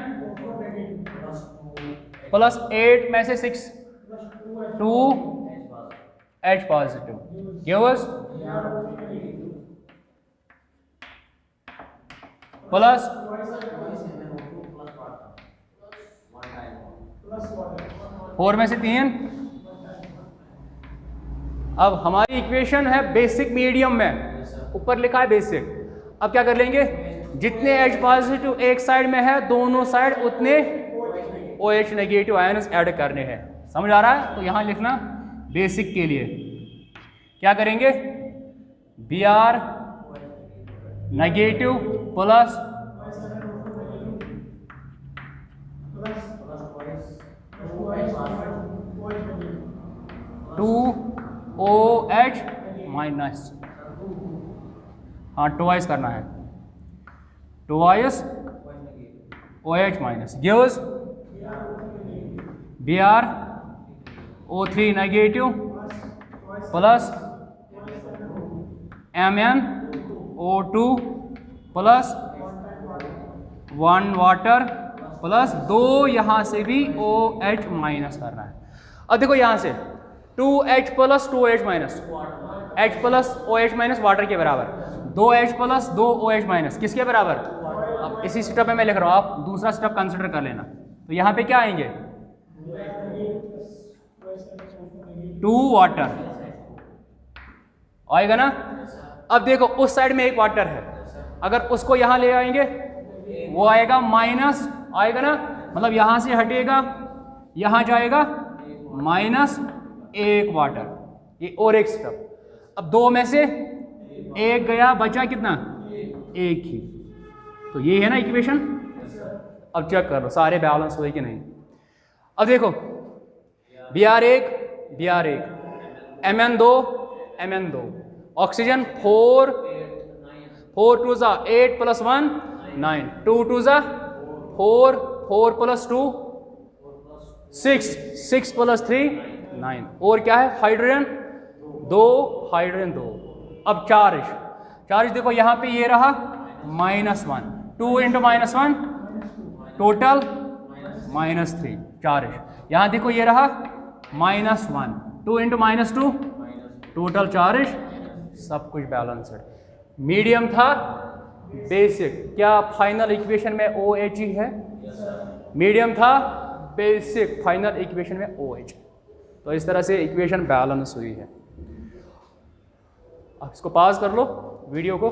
A: plus 8 में से 6 2 H पॉजिटिव गिव्स प्लस 4 में से 3। अब हमारी इक्वेशन है बेसिक मीडियम में, ऊपर लिखा है बेसिक। अब क्या कर लेंगे, जितने H पॉजिटिव एक साइड में है दोनों साइड उतने OH नेगेटिव आयन्स ऐड करने हैं, समझ आ रहा है। तो यहां लिखना बेसिक के लिए क्या करेंगे, Br negative plus 2OH minus, हाँ ट्वाइस करना है, twice OH minus gives Br O3 negative plus MnO2 plus 1 water plus 2 यहाँ से भी OH माइनस करना है। अब देखो यहाँ से 2H plus 2OH minus, H plus OH minus water के बराबर, 2H प्लस 2OH माइनस किसके बराबर। अब इसी स्टेप में मैं लिख रहा हूँ, आप दूसरा स्टेप कंसिडर कर लेना। तो यहाँ पे क्या आएंगे, 2 वाटर आएगा ना। अब देखो उस साइड में एक वाटर है, अगर उसको यहाँ ले आएंगे वो आएगा माइनस आएगा ना, मतलब यहाँ से हटेगा यहाँ जाएगा माइनस 1 वाटर, ये और एक स्टेप। अब 2 में से 1 गया, बचा कितना, 1 ही। तो ये है ना इक्वेशन। अब चेक कर लो सारे बैलेंस हुए कि नहीं। अब देखो Br1 Br1 Mn2 Mn2 oxygen 4 4 2 ज़ा 8 प्लस 1 9, 2 2 ज़ा 4, 4 प्लस 2 6, 6 प्लस 3 9। और क्या है हाइड्रोजन 2, हाइड्रोजन 2। अब चार्ज देखो यहाँ पे ये रहा -1, 2 इंटू -1 टोटल -3 चार्ज। यहाँ देखो ये रहा -1, 2 इंटू -2 टोटल चार्ज, सब कुछ बैलेंस्ड। मीडियम था बेसिक, क्या फाइनल इक्वेशन में OH ही है? मीडियम था बेसिक, फाइनल इक्वेशन में OH। तो इस तरह से इक्वेशन बैलेंस हुई है। अब इसको पास कर लो वीडियो को।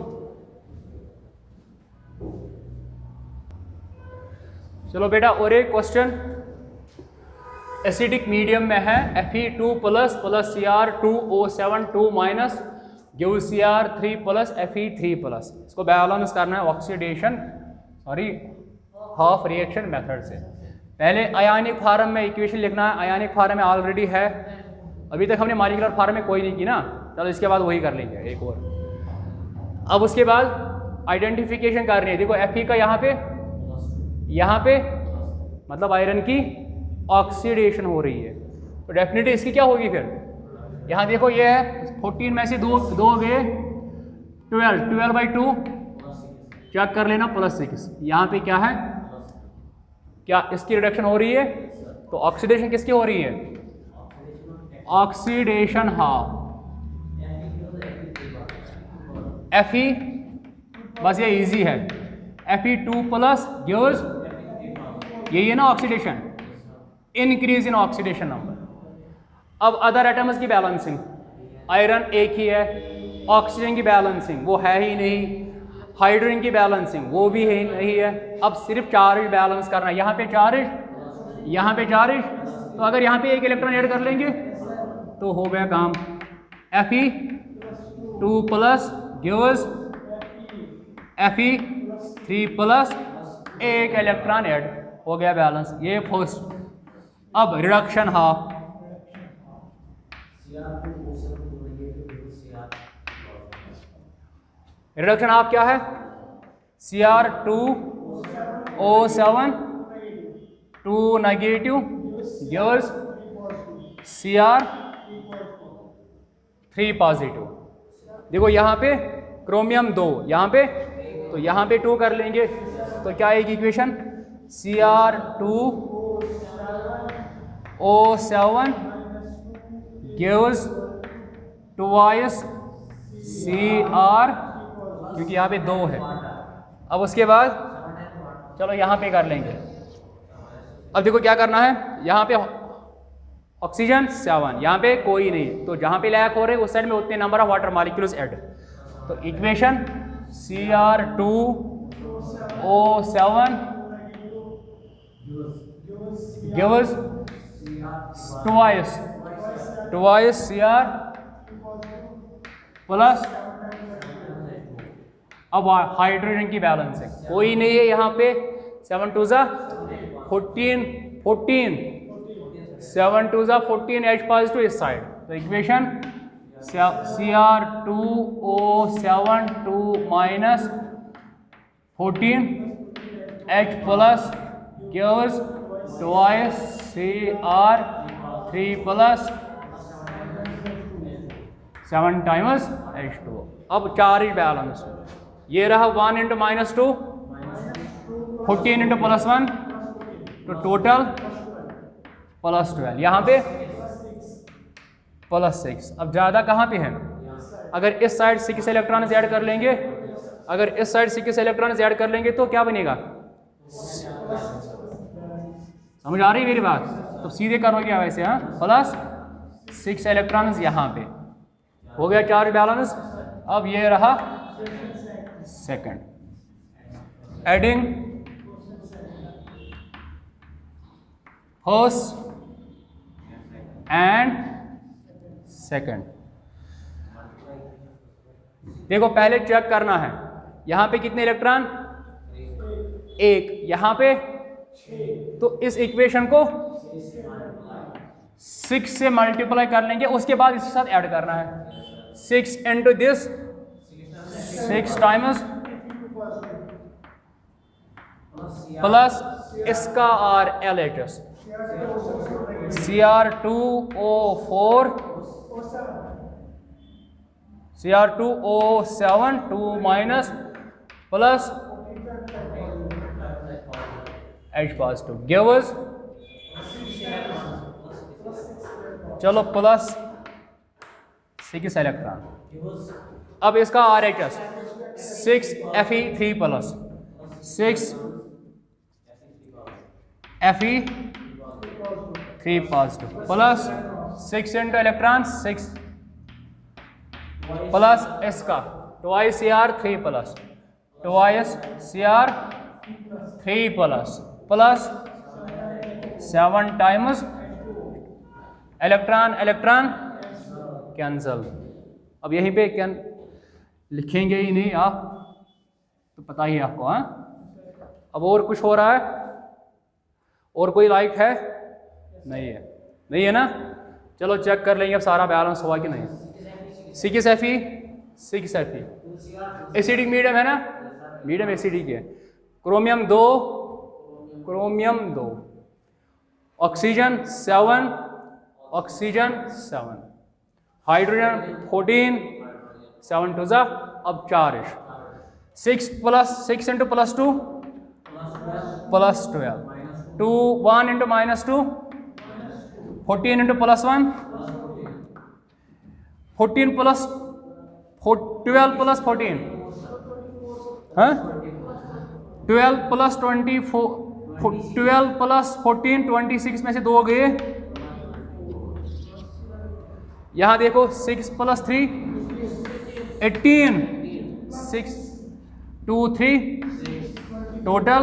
A: चलो बेटा और एक क्वेश्चन एसिडिक मीडियम में है। Fe2 plus Cr2O7 2 minus give Cr3 plus Fe3 plus. इसको बैलेंस करना है ऑक्सीडेशन हाफ रिएक्शन मेथड से। पहले आयनिक फार्म में इक्वेशन लिखना है। आयनिक फार्म में ऑलरेडी है, अभी तक हमने मॉलिक्यूलर फार्म में कोई नहीं की ना, चलो इसके बाद वही कर लेंगे एक और। अब उसके बाद आइडेंटिफिकेशन करनी है। देखो Fe का यहाँ पे मतलब आयरन की ऑक्सीडेशन हो रही है, तो डेफिनेटली इसकी क्या होगी फिर? यहाँ देखो ये है 14 में से दो गए 12/2 चेक कर लेना +6। यहाँ पे क्या है, क्या इसकी रिडक्शन हो रही है? तो ऑक्सीडेशन किसकी हो रही है? ऑक्सीडेशन हाफ Fe, बस ये इजी है। Fe2 प्लस गिव्स यही है ना oxidation, increase in oxidation number. अब अदर एटम्स की बैलेंसिंग, आयरन एक ही है, ऑक्सीजन की बैलेंसिंग वो है ही नहीं, हाइड्रोजन की बैलेंसिंग वो भी है नहीं है। अब सिर्फ चार्ज बैलेंस करना है। यहाँ पे चार्ज, यहाँ पे चार्ज, तो अगर यहाँ पे एक इलेक्ट्रॉन ऐड कर लेंगे तो हो गया काम। Fe2 plus gives Fe3 plus, एक इलेक्ट्रॉन ऐड, हो गया बैलेंस। ये फर्स्ट। अब रिडक्शन हाफ, रिडक्शन हाफ क्या है? Cr2O7 2 negative gives Cr3 positive. देखो यहाँ पे क्रोमियम 2, यहाँ पे, तो यहाँ पे 2 कर लेंगे तो क्या आएगी equation? Cr2O7 gives twice Cr, क्योंकि यहाँ पे 2 है। अब उसके बाद चलो यहाँ पे कर लेंगे। अब देखो क्या करना है, यहाँ पे ऑक्सीजन 7, यहाँ पे कोई नहीं, तो जहाँ पे लैक हो रहे उस साइड में उतने number of water molecules add. तो equation Cr2O7 gives twice Cr plus. अब हाइड्रोजन की बैलेंसिंग कोई नहीं है यहाँ पे, 7 2 ज़ा 14, 7 2 ज़ा 14 H पॉजिटिव इस साइड। तो equation Cr2O7 2 minus 14 H plus gives twice Cr3 plus 7 times H2। अब चार्ज बैलेंस, ये रहा 1 इंटू -2 14 इंटू +1 तो टोटल +12, यहाँ पे +6। अब ज़्यादा कहाँ पे है? अगर इस साइड 6 इलेक्ट्रॉन ऐड कर लेंगे, अगर इस साइड 6 इलेक्ट्रॉन ऐड कर लेंगे तो क्या बनेगा? समझ आ रही मेरी बात? तो सीधे करोगे वैसे, हाँ, +6 इलेक्ट्रॉन यहाँ पे हो गया चार्ज बैलेंस। अब ये रहा second, adding first and second. देखो पहले चेक करना है, यहाँ पे कितने इलेक्ट्रॉन? 1, यहाँ पे, तो इस इक्वेशन को 6 से मल्टीप्लाई कर लेंगे, उसके बाद इसके साथ ऐड करना है। 6 इंटू दिस 6 टाइम्स प्लस इसका RLHS Cr2O4 Cr2O7 2 minus plus H positive gives चलो प्लस 6 इलेक्ट्रॉन। अब इसका RHS 6Fe3 plus 6Fe3 positive plus 6 into electron 6 plus इसका twice Cr3 plus twice Cr3 plus 7 times electron electron cancel. अब यहीं पे क्या लिखेंगे ही नहीं आप तो पता ही आपको। हाँ अब और कुछ हो रहा है और कोई लाइक है नहीं है नहीं है ना। चलो चेक कर लेंगे अब सारा बैलेंस हुआ कि नहीं। 6Fe एसिडिक मीडियम है ना, मीडियम एसिडिक है। क्रोमियम 2 ऑक्सीजन 7 हाइड्रोजन 14 7 टू ज़ा अब 4 6 plus 6 into plus 2 plus 12 2 1 into minus 2 14 into plus 1 14 plus 12 plus 14 हाँ 12 प्लस 24 12 प्लस 14 26 में से 2 गए। यहां देखो 6 प्लस 3 18 6 2 3 टोटल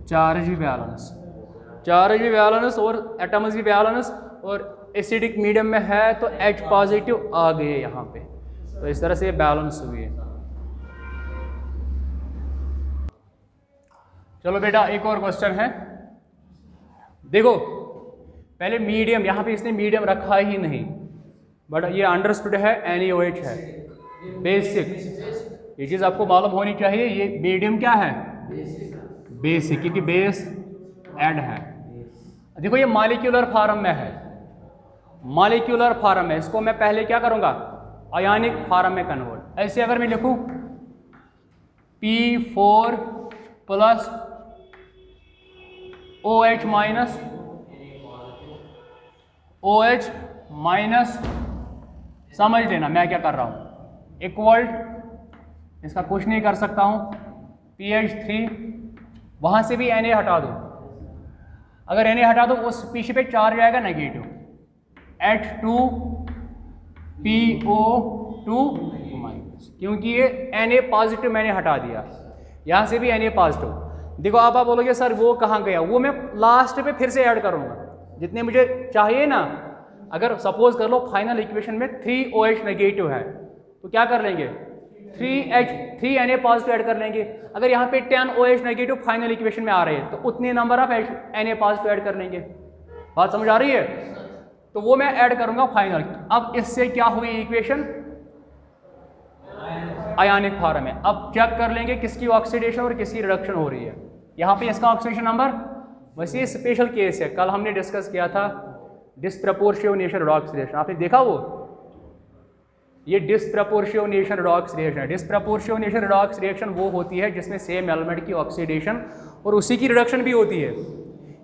A: चार्ज भी बैलेंस और एटम्स भी बैलेंस और एसिडिक मीडियम में है तो H पॉजिटिव आ गए यहाँ पे। तो इस तरह से ये बैलेंस हुई है। चलो बेटा एक और क्वेश्चन है। देखो पहले मीडियम, यहाँ पे इसने मीडियम रखा ही नहीं बट ये अंडरस्टूड है NaOH है बेसिक। ये चीज़ आपको मालूम होनी चाहिए। ये मीडियम क्या है बेसिक क्योंकि बेस ऐड है। देखो ये मॉलिक्यूलर फॉर्म में है, मॉलिक्यूलर फॉर्म है। इसको मैं पहले क्या करूँगा आयनिक फॉर्म में कन्वर्ट। ऐसे अगर मैं लिखूँ P4 प्लस OH माइनस समझ लेना मैं क्या कर रहा हूँ इक्वल, इसका कुछ नहीं कर सकता हूँ PH3 वहाँ से भी Na हटा दो। अगर Na हटा दो उस पीछे पे चार्ज आएगा नेगेटिव H2PO2 माइनस, क्योंकि ये Na पॉजिटिव मैंने हटा दिया, यहाँ से भी Na पॉजिटिव। देखो आप बोलोगे सर वो कहाँ गया, वो मैं लास्ट पे फिर से ऐड करूँगा जितने मुझे चाहिए ना। अगर सपोज कर लो फाइनल इक्वेशन में 3OH नेगेटिव है तो क्या कर लेंगे 3Na पॉजिटिव ऐड कर लेंगे। अगर यहाँ पे 10OH नेगेटिव फाइनल इक्वेशन में आ रहे हैं तो उतने number of Na positive add कर लेंगे। बात समझ आ रही है? तो वो मैं ऐड करूँगा फाइनल। अब इससे क्या हुई इक्वेशन आयनिक फॉर्म में। अब चेक कर लेंगे किसकी ऑक्सीडेशन और किसकी रिडक्शन हो रही है। यहाँ पे इसका ऑक्सीडेशन नंबर, वैसे स्पेशल केस है, कल हमने डिस्कस किया था डिस्प्रपोर्शनेशन रिडॉक्स रिएक्शन। आपने देखा वो, ये डिस्प्रपोर्शनेशन रिडॉक्स रिएक्शन है। डिस्प्रपोर्शनेशन रिडॉक्स रिएक्शन वो होती है जिसमें सेम एलिमेंट की ऑक्सीडेशन और उसी की रिडक्शन भी होती है।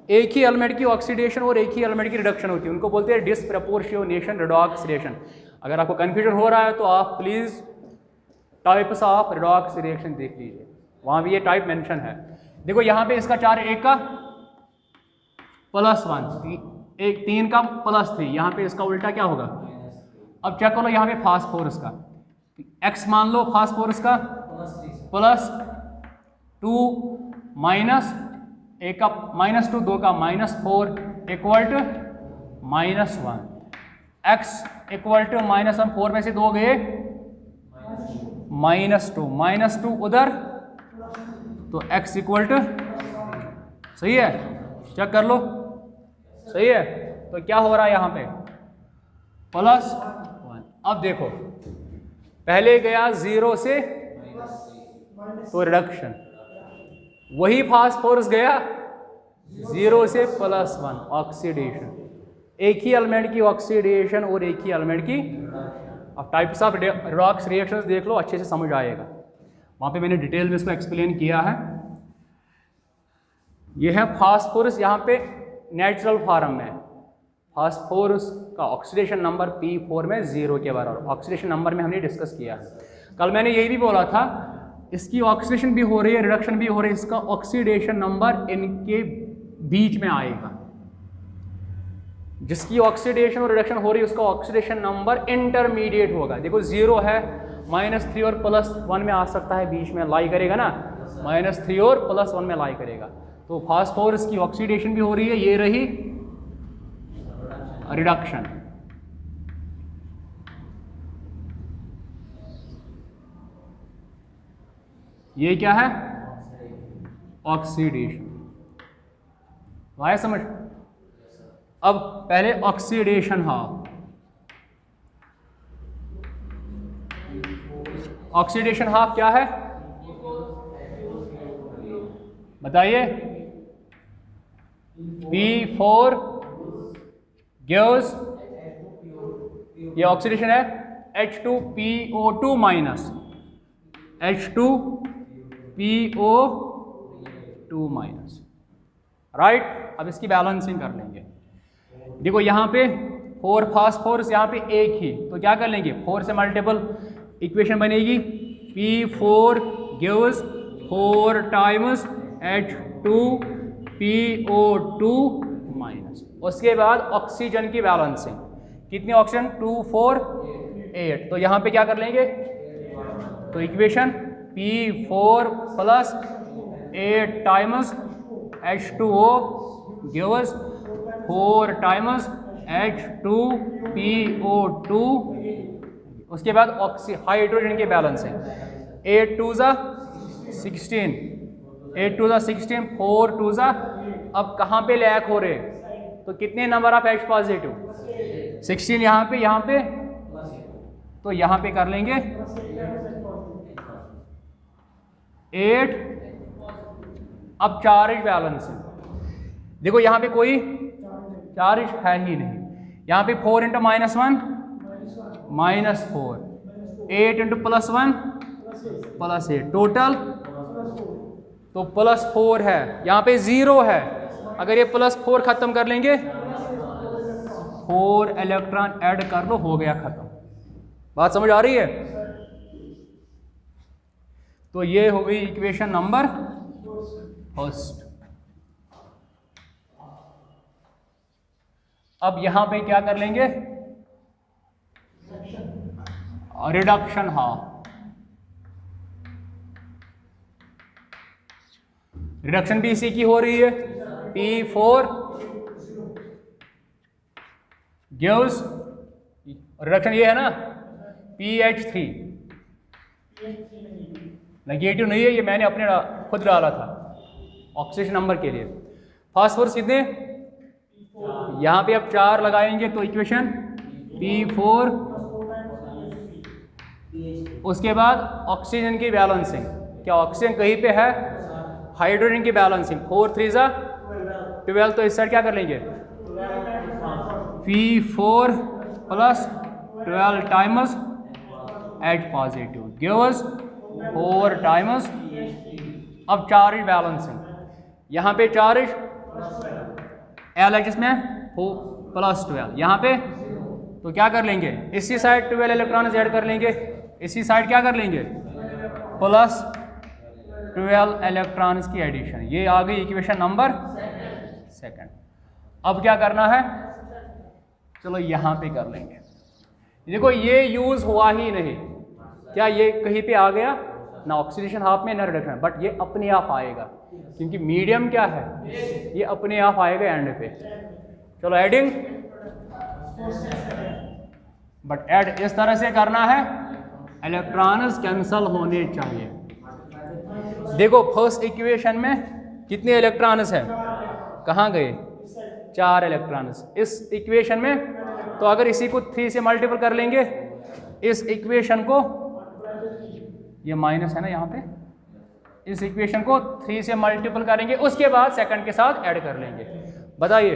A: एक ही एलिमेंट की ऑक्सीडेशन और एक ही एलिमेंट की रिडक्शन होती है, उनको बोलते हैं डिस्प्रपोर्शनेशन रिडॉक्स रिएक्शन। अगर आपको कन्फ्यूजन हो रहा है तो आप please types of redox reaction देख लीजिए, वहाँ भी ये टाइप मेंशन है। देखो यहाँ पे इसका चार्ज एक का +1, एक 3 का +3, यहाँ पे इसका उल्टा क्या होगा। अब चेक करो यहाँ पे फास्फोरस का X मान लो, फास्फोरस का +2 माइनस एक का -2 2 का -4 equal to -1। X equal to -1 4 में से 2 गए -2 उधर तो X इक्वल टू, सही है, चेक कर लो सही है। तो क्या हो रहा है यहाँ पे +1। अब देखो पहले गया 0 से तो रिडक्शन, वही फास्फोरस गया 0 से +1, ऑक्सीडेशन। एक ही एलिमेंट की ऑक्सीडेशन और एक ही एलिमेंट की। अब टाइप्स ऑफ रिडॉक्स रिएक्शंस देख लो, अच्छे से समझ आएगा। वहाँ पे मैंने डिटेल में इसको एक्सप्लेन किया है। यह है फास्फोरस, यहाँ पे नेचुरल फॉर्म में फास्फोरस का ऑक्सीडेशन नंबर P4 में 0 के बराबर, ऑक्सीडेशन नंबर में हमने डिस्कस किया है। कल मैंने यही भी बोला था, इसकी ऑक्सीडेशन भी हो रही है, रिडक्शन भी हो रही है, इसका ऑक्सीडेशन नंबर इनके बीच में आएगा। जिसकी ऑक्सीडेशन और रिडक्शन हो रही है उसका ऑक्सीडेशन नंबर इंटरमीडिएट होगा। देखो 0 है, -3 और +1 में आ सकता है, बीच में लाई करेगा ना, -3 और +1 में लाई करेगा। तो फास्फोरस की ऑक्सीडेशन भी हो रही है, ये रही रिडक्शन। ये क्या है? ऑक्सीडेशन। आया समझ? अब पहले ऑक्सीडेशन हाफ। ऑक्सीडेशन हाफ क्या है बताइए? P4 गिव्स, ये ऑक्सीडेशन है H2PO2 minus H2PO2 minus, right. अब इसकी बैलेंसिंग कर लेंगे। देखो यहाँ पे 4 फास्फोरस, यहाँ पे एक ही, तो क्या कर लेंगे? 4 से मल्टीपल इक्वेशन बनेगी। P4 gives 4 times H2PO2 minus. उसके बाद ऑक्सीजन की बैलेंसिंग, कितनी ऑक्सीजन? 2 4 8, तो यहाँ पे क्या कर लेंगे? तो equation P4 + 8 times H2O gives 4 times H2PO2। उसके बाद हाइड्रोजन की बैलेंसिंग, 8 2 16, 8 2 16, 4 2 अब कहाँ पे लैक हो रहे? तो कितने नंबर ऑफ H पॉजिटिव? 16 यहाँ पे, तो यहाँ पे कर लेंगे 8। अब चार्ज बैलेंसिंग, देखो यहाँ पे कोई चार्ज है ही नहीं। यहाँ पे 4 × -1 -4, 8 × +1 +8, टोटल तो +4 है। यहाँ पे 0 है, अगर ये +4 खत्म कर लेंगे, 4 इलेक्ट्रॉन ऐड कर लो, हो गया खत्म। बात समझ आ रही है? तो ये हो गई इक्वेशन नंबर फर्स्ट। अब यहां पे क्या कर लेंगे? Reduction half. रिडक्शन भी इसी की हो रही है। P4 गिव्स, रिडक्शन ये है ना, PH3 नेगेटिव नहीं है, ये मैंने अपने खुद डाला था ऑक्सीडेशन नंबर के लिए। फास्फोरस कितने? यहाँ पे अब 4 लगाएंगे तो इक्वेशन P4, उसके बाद ऑक्सीजन की बैलेंसिंग, क्या ऑक्सीजन कहीं पे है? हाइड्रोजन की बैलेंसिंग, 4 3 12, तो इस साइड क्या कर लेंगे? P4 + 12 times H positive gives 4 times. अब चार्ज बैलेंसिंग, यहाँ पे चार्ज LH में +12, यहाँ पे तो क्या कर लेंगे? इसी साइड 12 इलेक्ट्रॉन ऐड कर लेंगे, इसी साइड क्या कर लेंगे? +12 इलेक्ट्रॉन्स की एडिशन। ये आ गई इक्वेशन नंबर सेकंड। अब क्या करना है? चलो यहाँ पे कर लेंगे। देखो ये यूज हुआ ही नहीं, क्या ये कहीं पे आ गया? ना ऑक्सीडेशन हाफ में ना रिडक्शन, बट ये अपने आप आएगा क्योंकि मीडियम क्या है, ये अपने आप आएगा एंड पे। चलो एडिंग, बट ऐड इस तरह से करना है, इलेक्ट्रॉन्स कैंसल होने चाहिए। देखो फर्स्ट इक्वेशन में कितने इलेक्ट्रॉन्स हैं? कहाँ गए? 4 इलेक्ट्रॉन्स। इस इक्वेशन में तो अगर इसी को 3 से मल्टीपल कर लेंगे, इस इक्वेशन को, ये माइनस है ना यहाँ पे, इस इक्वेशन को 3 से मल्टीपल करेंगे, उसके बाद सेकंड के साथ ऐड कर लेंगे। बताइए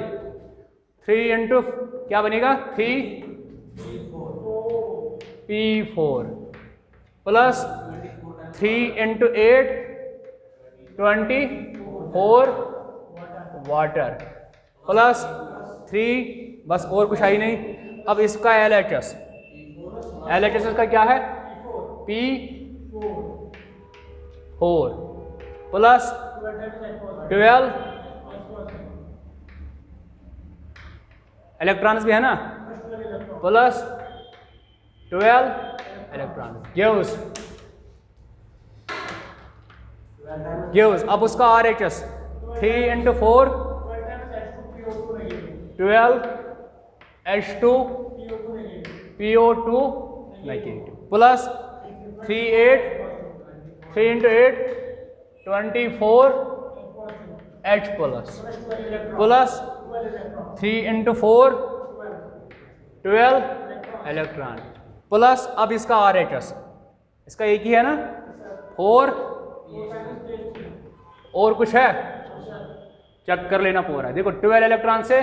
A: 3 इंटू क्या बनेगा 3p4 plus 3 into 8 24 water plus 3 बस और कुछ आई नहीं। अब इसका LHS का क्या है P4 प्लस 12 इलेक्ट्रॉन्स भी है ना, प्लस 12 इलेक्ट्रॉन गिव्स अब उसका RHS 3 into 4 12 H2 PO2 negative plus 3 into 8 24 H plus 3 into 4 12 electron plus अब इसका RHS इसका एक ही है ना 4 और कुछ है चेक कर लेना पूरा। देखो 12 इलेक्ट्रॉन से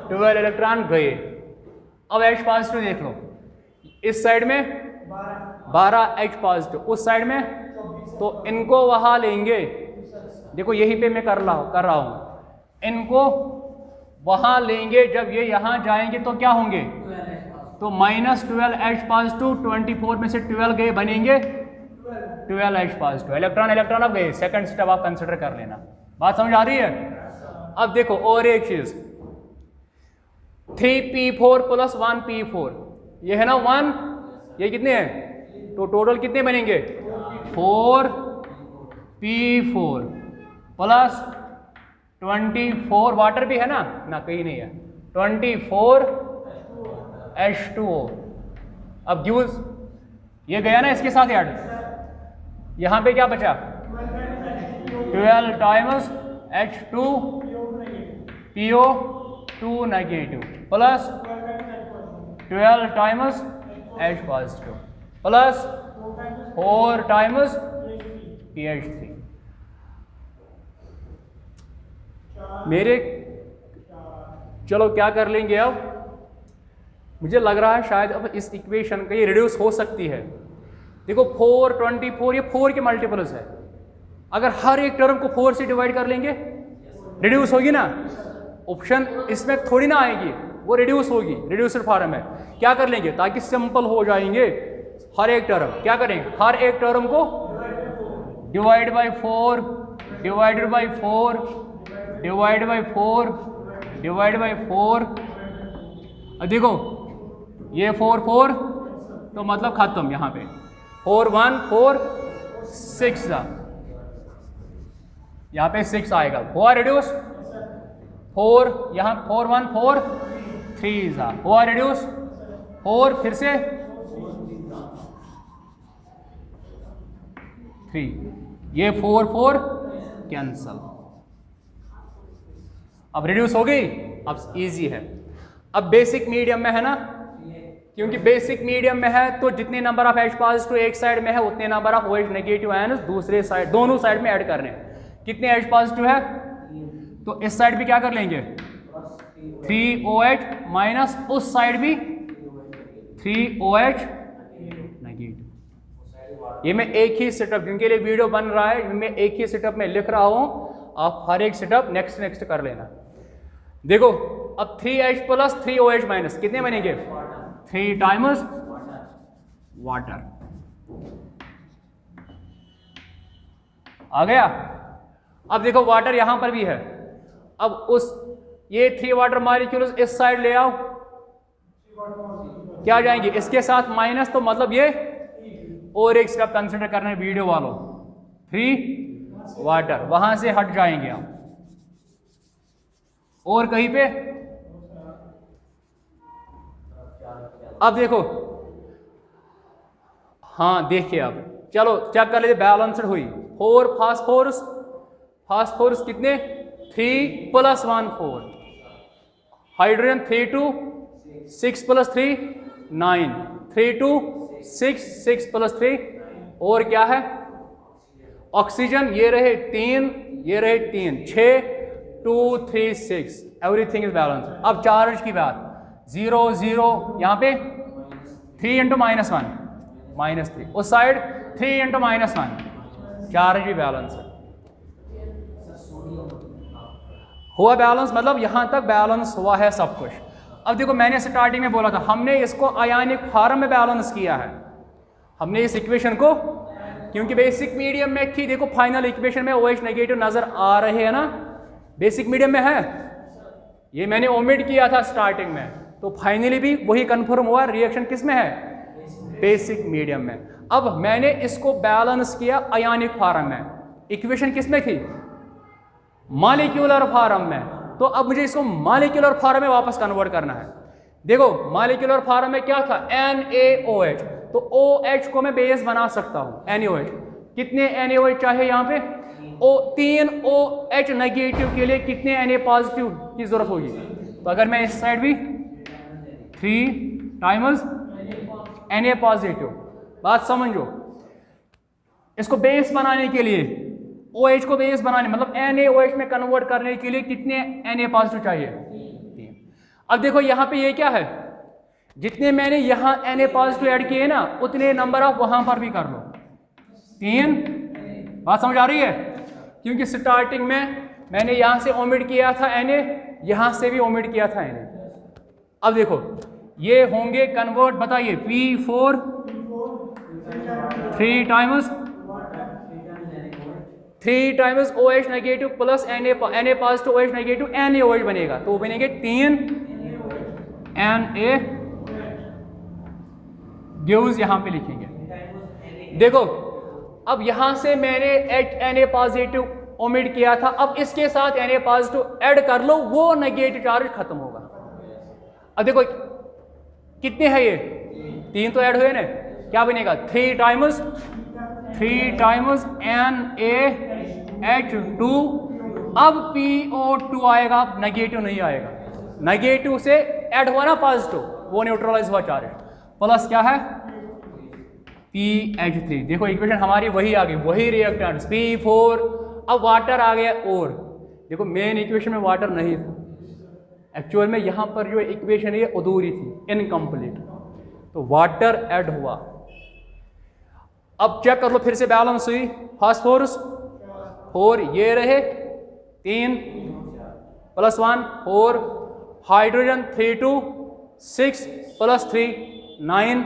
A: 12 इलेक्ट्रॉन गए। अब H पॉजिटिव देख लो, इस साइड में 12 H पॉजिटिव, उस साइड में तो इनको वहां लेंगे। देखो यहीं पे मैं कर रहा हूं इनको वहां लेंगे। जब ये यहां जाएंगे तो क्या होंगे, तो -12 H पॉजिटिव 24 में से 12 गए बनेंगे 12 H पॉजिटिव। इलेक्ट्रॉन अब गए, सेकंड स्टेप आप कंसिडर कर लेना। बात समझ आ रही है? अब देखो और एक चीज 3p4 प्लस 1p4 ये है ना 1, ये कितने हैं तो टोटल कितने बनेंगे 4p4 प्लस 24 वाटर भी है ना कहीं नहीं है 24 H2O। अब गिव्स ये गया ना इसके साथ ऐड, यहां पे क्या बचा 12 times H2 PO2 negative plus 12 times H positive plus 4 times PH3 मेरे। चलो क्या कर लेंगे अब, मुझे लग रहा है शायद अब इस इक्वेशन का ये रिड्यूस हो सकती है। देखो 4 24 ये 4 के मल्टीपल्स है। अगर हर एक टर्म को 4 से डिवाइड कर लेंगे रिड्यूस होगी ना, ऑप्शन इसमें थोड़ी ना आएगी, वो रिड्यूस होगी, रिड्यूसर फॉर्म है। क्या कर लेंगे ताकि सिंपल हो जाएंगे, हर एक टर्म क्या करेंगे, हर एक टर्म को divide by 4 divided by 4 divide by 4 divide by 4। अब देखो ये 4 4 तो मतलब खत्म, यहाँ पे 4 1 4 6 यहाँ पे 6 आएगा, हुआ रिड्यूस 4 यहाँ 4 1 4 3 हुआ रिड्यूस 4 फिर से 3 ये 4 4 कैंसल। अब रिड्यूस हो गई, अब इजी है। अब बेसिक मीडियम में है ना, क्योंकि बेसिक मीडियम में है तो जितने नंबर ऑफ H पॉजिटिव एक साइड में है उतने number of OH negative ions दूसरे साइड, दोनों साइड में ऐड करने हैं। कितने H पॉजिटिव है तो इस साइड भी क्या कर लेंगे 3OH माइनस उस साइड भी 3OH नेगेटिव। ये मैं एक ही सेटअप जिनके लिए वीडियो बन रहा है मैं एक ही सेटअप में लिख रहा हूं, आप हर एक सेटअप नेक्स्ट कर लेना। देखो अब 3H प्लस 3OH माइनस कितने बनेंगे 3 टाइम्स वाटर आ गया। अब देखो वाटर यहां पर भी है, अब उस ये 3 वाटर मॉलिक्यूल्स इस साइड ले आओ, क्या जाएंगे इसके साथ माइनस, तो मतलब ये और एक स्टेप कंसिडर करना है वीडियो वालों, 3 वाटर वहां से हट जाएंगे हम और कहीं पे। अब देखो हाँ देखिए, अब चलो चेक कर लीजिए बैलेंस्ड हुई। 4 फास्फोरस कितने 3 प्लस 1 4, हाइड्रोजन 3 2 6 प्लस 3 9 3 2 6 6 प्लस 3 और क्या है ऑक्सीजन ये रहे 3, ये रहे 3, 6, 2, 3, 6, एवरीथिंग इज बैलेंस। अब चार्ज की बात, 0 0 यहाँ पे 3 × -1 -3, उस साइड 3 × -1, चार्ज भी बैलेंस है। हुआ बैलेंस, मतलब यहाँ तक बैलेंस हुआ है सब कुछ। अब देखो मैंने स्टार्टिंग में बोला था हमने इसको आयनिक फॉर्म में बैलेंस किया है, हमने इस इक्वेशन को, क्योंकि बेसिक मीडियम में थी। देखो फाइनल इक्वेशन में OH नेगेटिव नजर आ रहे हैं ना, बेसिक मीडियम में है, ये मैंने ओमिट किया था स्टार्टिंग में, तो फाइनली भी वही कंफर्म हुआ, रिएक्शन किस में है, बेसिक मीडियम में। अब मैंने इसको बैलेंस किया आयनिक फॉर्म में, इक्वेशन किस में थी, मॉलिक्यूलर फॉर्म में, तो अब मुझे इसको मॉलिक्यूलर फॉर्म में वापस कन्वर्ट करना है। देखो मॉलिक्यूलर फॉर्म में क्या था, NaOH, तो OH को मैं बेस बना सकता हूं, NaOH। कितने NaOH चाहिए यहाँ पे, 3 OH नेगेटिव के लिए कितने Na पॉजिटिव की जरूरत होगी, तो अगर मैं इस साइड भी 3 टाइम्स Na पॉजिटिव, बात समझो, इसको बेस बनाने के लिए, OH को बेस बनाने मतलब NaOH में कन्वर्ट करने के लिए कितने Na पॉजिटिव चाहिए, 3। अब देखो यहाँ पे ये क्या है, जितने मैंने यहाँ Na पॉजिटिव ऐड किए ना, उतने नंबर ऑफ वहां पर भी कर लो, 3। बात समझ आ रही है, क्योंकि स्टार्टिंग में मैंने यहाँ से ओमिट किया था Na, यहाँ से भी ओमिट किया था Na। अब देखो ये होंगे कन्वर्ट, बताइए, P4 3 times OH negative plus Na positive OH negative NaOH बनेगा, तो बनेंगे 3 Na गिव्स, यहाँ पे लिखेंगे। देखो अब यहाँ से मैंने Na पॉजिटिव ओमिट किया था, अब इसके साथ Na पॉजिटिव ऐड कर लो, वो नेगेटिव चार्ज खत्म होगा। अब देखो कितने हैं ये, 3 तो ऐड हुए ना, क्या बनेगा, 3 टाइम्स NaH2, अब PO2 आएगा, अब नेगेटिव नहीं आएगा, नेगेटिव से ऐड हुआ ना पॉजिटिव, वो न्यूट्रलाइज हुआ चार्ज, प्लस क्या है PH3। देखो इक्वेशन हमारी वही आ गई, वही रिएक्टेंट्स P4, अब वाटर आ गया, और देखो मेन इक्वेशन में वाटर नहीं था, एक्चुअल में यहाँ पर जो इक्वेशन है अधूरी थी, इनकम्प्लीट, तो वाटर ऐड हुआ। अब चेक कर लो, फिर से बैलेंस हुई, फास्फोरस 4, ये रहे 3 + 1 4, हाइड्रोजन 3 2 6 + 3 9,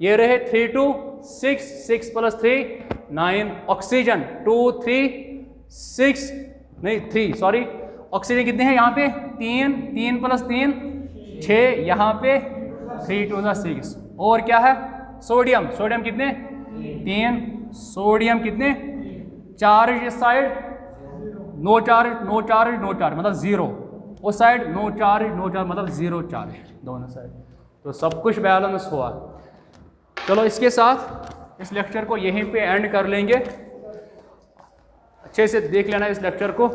A: ये रहे 3 2 6 6 + 3 9, ऑक्सीजन 2 3 6 नहीं 3 सॉरी, ऑक्सीजन कितने हैं यहाँ पे, 3 3 + 3 6, यहाँ पे 3 2 6, और क्या है सोडियम, सोडियम कितने 3, सोडियम कितने, चार्ज इस साइड, नो चार्ज मतलब 0, उस साइड नो चार्ज मतलब 0 चार्ज, दोनों साइड, तो सब कुछ बैलेंस हुआ। चलो इसके साथ इस लेक्चर को यहीं पे एंड कर लेंगे, अच्छे से देख लेना इस लेक्चर को।